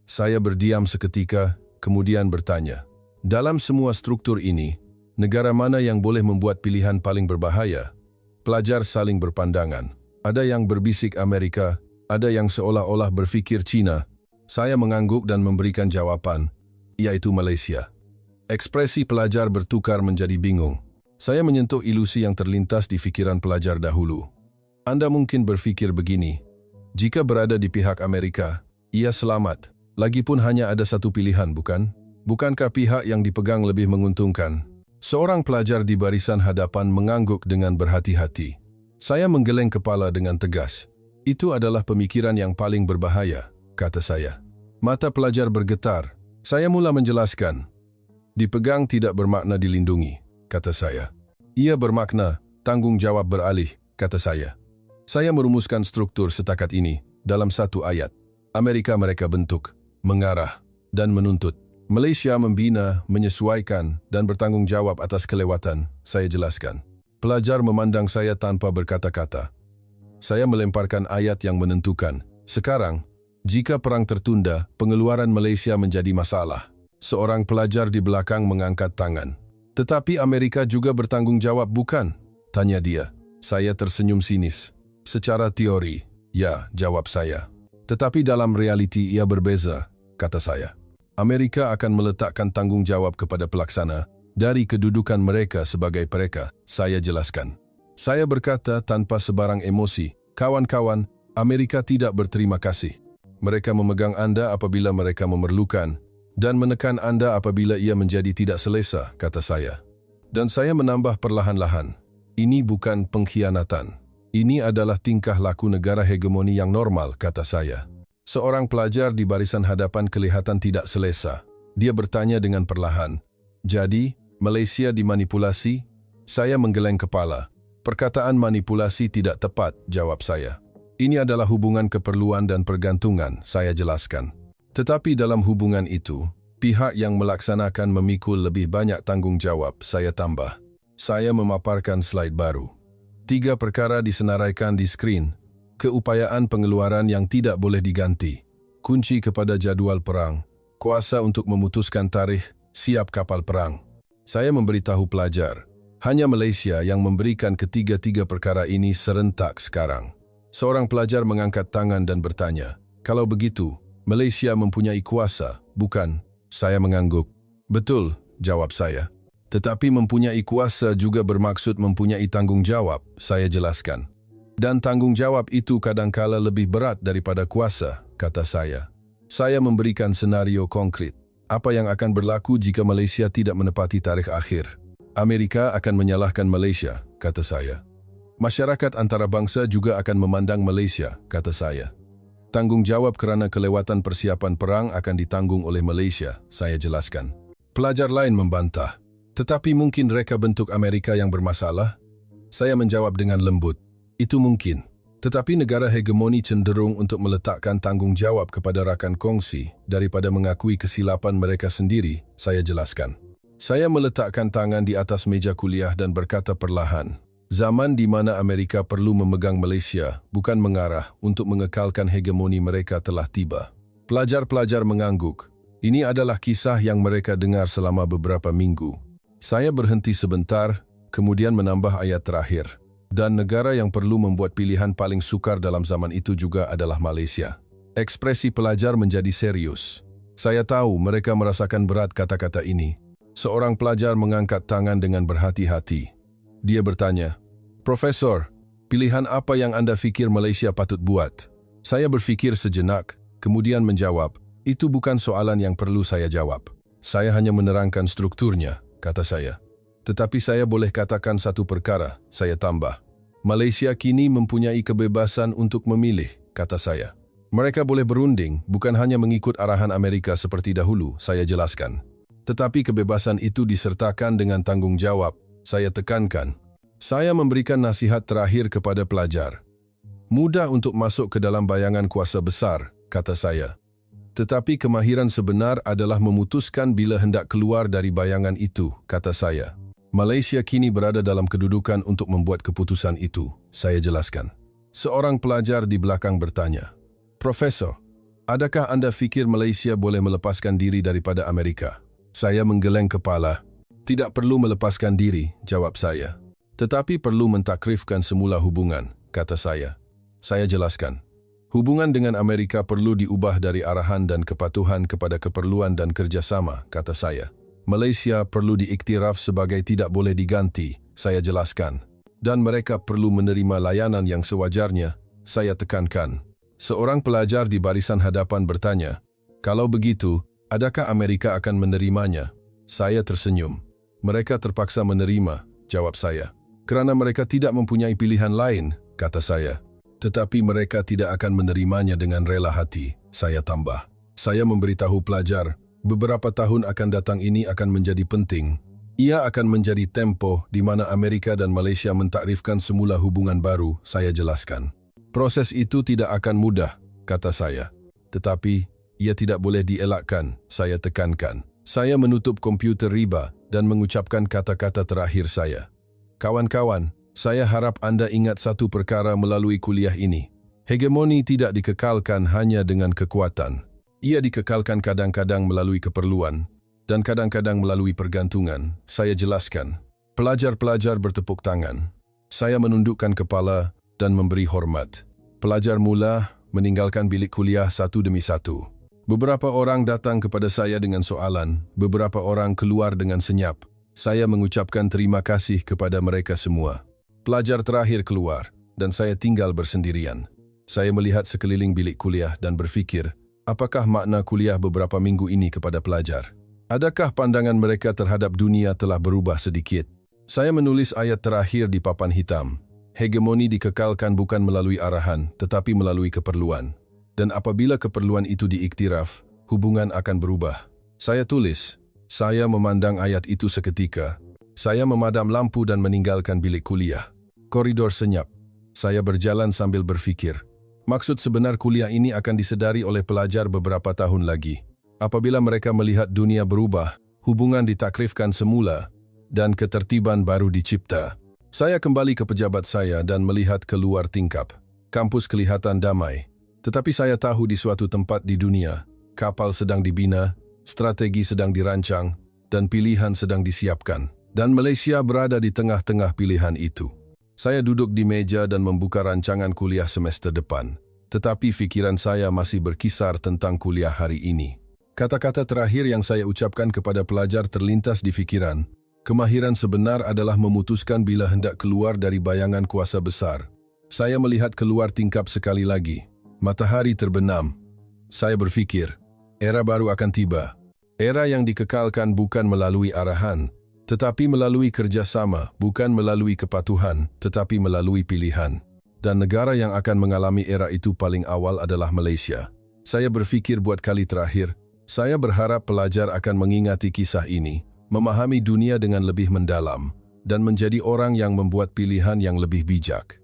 Saya berdiam seketika, kemudian bertanya, dalam semua struktur ini, negara mana yang boleh membuat pilihan paling berbahaya? Pelajar saling berpandangan. Ada yang berbisik Amerika, ada yang seolah-olah berfikir Cina. Saya mengangguk dan memberikan jawaban, yaitu Malaysia. Ekspresi pelajar bertukar menjadi bingung. Saya menyentuh ilusi yang terlintas di pikiran pelajar dahulu. Anda mungkin berfikir begini, jika berada di pihak Amerika, ia selamat. Lagipun hanya ada satu pilihan, bukan? Bukankah pihak yang dipegang lebih menguntungkan? Seorang pelajar di barisan hadapan mengangguk dengan berhati-hati. Saya menggeleng kepala dengan tegas. Itu adalah pemikiran yang paling berbahaya, kata saya. Mata pelajar bergetar. Saya mula menjelaskan. Dipegang tidak bermakna dilindungi, kata saya. Ia bermakna tanggung jawab beralih, kata saya. Saya merumuskan struktur setakat ini dalam satu ayat. Amerika mereka bentuk, mengarah, dan menuntut. Malaysia membina, menyesuaikan, dan bertanggung jawab atas kelewatan, saya jelaskan. Pelajar memandang saya tanpa berkata-kata. Saya melemparkan ayat yang menentukan. Sekarang, jika perang tertunda, pengeluaran Malaysia menjadi masalah. Seorang pelajar di belakang mengangkat tangan. Tetapi Amerika juga bertanggung jawab, bukan? Tanya dia. Saya tersenyum sinis. Secara teori, ya, jawab saya. Tetapi dalam realiti ia berbeza, kata saya. Amerika akan meletakkan tanggung jawab kepada pelaksana dari kedudukan mereka sebagai pereka, saya jelaskan. Saya berkata tanpa sebarang emosi, kawan-kawan, Amerika tidak berterima kasih. Mereka memegang Anda apabila mereka memerlukan, dan menekan Anda apabila ia menjadi tidak selesa, kata saya. Dan saya menambah perlahan-lahan, ini bukan pengkhianatan. Ini adalah tingkah laku negara hegemoni yang normal, kata saya. Seorang pelajar di barisan hadapan kelihatan tidak selesa. Dia bertanya dengan perlahan, jadi, Malaysia dimanipulasi? Saya menggeleng kepala. Perkataan manipulasi tidak tepat, jawab saya. Ini adalah hubungan keperluan dan pergantungan, saya jelaskan. Tetapi dalam hubungan itu, pihak yang melaksanakan memikul lebih banyak tanggung jawab, saya tambah. Saya memaparkan slide baru. 3 perkara disenaraikan di skrin. Keupayaan pengeluaran yang tidak boleh diganti. Kunci kepada jadual perang. Kuasa untuk memutuskan tarikh, siap kapal perang. Saya memberitahu pelajar, hanya Malaysia yang memberikan ketiga-tiga perkara ini serentak sekarang. Seorang pelajar mengangkat tangan dan bertanya, kalau begitu, Malaysia mempunyai kuasa, bukan? Saya mengangguk. Betul, jawab saya. Tetapi mempunyai kuasa juga bermaksud mempunyai tanggung jawab, saya jelaskan. Dan tanggung jawab itu kadangkala lebih berat daripada kuasa, kata saya. Saya memberikan senario konkret. Apa yang akan berlaku jika Malaysia tidak menepati tarikh akhir? Amerika akan menyalahkan Malaysia, kata saya. Masyarakat antarabangsa juga akan memandang Malaysia, kata saya. Tanggung jawab kerana kelewatan persiapan perang akan ditanggung oleh Malaysia, saya jelaskan. Pelajar lain membantah. Tetapi mungkin reka bentuk Amerika yang bermasalah? Saya menjawab dengan lembut. Itu mungkin. Tetapi negara hegemoni cenderung untuk meletakkan tanggung jawab kepada rakan kongsi daripada mengakui kesilapan mereka sendiri, saya jelaskan. Saya meletakkan tangan di atas meja kuliah dan berkata perlahan, zaman di mana Amerika perlu memegang Malaysia, bukan mengarah untuk mengekalkan hegemoni mereka telah tiba. Pelajar-pelajar mengangguk. Ini adalah kisah yang mereka dengar selama beberapa minggu. Saya berhenti sebentar, kemudian menambah ayat terakhir. Dan negara yang perlu membuat pilihan paling sukar dalam zaman itu juga adalah Malaysia. Ekspresi pelajar menjadi serius. Saya tahu mereka merasakan berat kata-kata ini. Seorang pelajar mengangkat tangan dengan berhati-hati. Dia bertanya, Profesor, pilihan apa yang Anda fikir Malaysia patut buat? Saya berfikir sejenak, kemudian menjawab, itu bukan soalan yang perlu saya jawab. Saya hanya menerangkan strukturnya, kata saya. Tetapi saya boleh katakan satu perkara, saya tambah. Malaysia kini mempunyai kebebasan untuk memilih, kata saya. Mereka boleh berunding, bukan hanya mengikut arahan Amerika seperti dahulu, saya jelaskan. Tetapi kebebasan itu disertakan dengan tanggung jawab, saya tekankan. Saya memberikan nasihat terakhir kepada pelajar. Mudah untuk masuk ke dalam bayangan kuasa besar, kata saya. Tetapi kemahiran sebenar adalah memutuskan bila hendak keluar dari bayangan itu, kata saya. Malaysia kini berada dalam kedudukan untuk membuat keputusan itu, saya jelaskan. Seorang pelajar di belakang bertanya, "Profesor, adakah Anda fikir Malaysia boleh melepaskan diri daripada Amerika?" Saya menggeleng kepala. "Tidak perlu melepaskan diri," jawab saya. "Tetapi perlu mentakrifkan semula hubungan," kata saya. Saya jelaskan. "Hubungan dengan Amerika perlu diubah dari arahan dan kepatuhan kepada keperluan dan kerjasama," kata saya. "Malaysia perlu diiktiraf sebagai tidak boleh diganti," saya jelaskan. "Dan mereka perlu menerima layanan yang sewajarnya," saya tekankan. Seorang pelajar di barisan hadapan bertanya, "Kalau begitu, adakah Amerika akan menerimanya?" Saya tersenyum. "Mereka terpaksa menerima," jawab saya. "Kerana mereka tidak mempunyai pilihan lain," kata saya. "Tetapi mereka tidak akan menerimanya dengan rela hati," saya tambah. Saya memberitahu pelajar, beberapa tahun akan datang ini akan menjadi penting. Ia akan menjadi tempoh di mana Amerika dan Malaysia mentakrifkan semula hubungan baru, saya jelaskan. "Proses itu tidak akan mudah," kata saya. "Tetapi, ia tidak boleh dielakkan," saya tekankan. Saya menutup komputer riba dan mengucapkan kata-kata terakhir saya. "Kawan-kawan, saya harap Anda ingat satu perkara melalui kuliah ini. Hegemoni tidak dikekalkan hanya dengan kekuatan. Ia dikekalkan kadang-kadang melalui keperluan dan kadang-kadang melalui pergantungan," saya jelaskan. Pelajar-pelajar bertepuk tangan. Saya menundukkan kepala dan memberi hormat. Pelajar mula meninggalkan bilik kuliah satu demi satu. Beberapa orang datang kepada saya dengan soalan, beberapa orang keluar dengan senyap. Saya mengucapkan terima kasih kepada mereka semua. Pelajar terakhir keluar, dan saya tinggal bersendirian. Saya melihat sekeliling bilik kuliah dan berfikir, apakah makna kuliah beberapa minggu ini kepada pelajar? Adakah pandangan mereka terhadap dunia telah berubah sedikit? Saya menulis ayat terakhir di papan hitam. Hegemoni dikekalkan bukan melalui arahan, tetapi melalui keperluan. Dan apabila keperluan itu diiktiraf, hubungan akan berubah. Saya tulis. Saya memandang ayat itu seketika. Saya memadam lampu dan meninggalkan bilik kuliah. Koridor senyap. Saya berjalan sambil berfikir. Maksud sebenar kuliah ini akan disedari oleh pelajar beberapa tahun lagi. Apabila mereka melihat dunia berubah, hubungan ditakrifkan semula, dan ketertiban baru dicipta. Saya kembali ke pejabat saya dan melihat keluar tingkap. Kampus kelihatan damai. Tetapi saya tahu di suatu tempat di dunia, kapal sedang dibina, strategi sedang dirancang, dan pilihan sedang disiapkan. Dan Malaysia berada di tengah-tengah pilihan itu. Saya duduk di meja dan membuka rancangan kuliah semester depan. Tetapi fikiran saya masih berkisar tentang kuliah hari ini. Kata-kata terakhir yang saya ucapkan kepada pelajar terlintas di fikiran. Kemahiran sebenar adalah memutuskan bila hendak keluar dari bayangan kuasa besar. Saya melihat keluar tingkap sekali lagi. Matahari terbenam. Saya berfikir, era baru akan tiba. Era yang dikekalkan bukan melalui arahan, tetapi melalui kerjasama, bukan melalui kepatuhan, tetapi melalui pilihan. Dan negara yang akan mengalami era itu paling awal adalah Malaysia. Saya berfikir buat kali terakhir, saya berharap pelajar akan mengingati kisah ini, memahami dunia dengan lebih mendalam, dan menjadi orang yang membuat pilihan yang lebih bijak.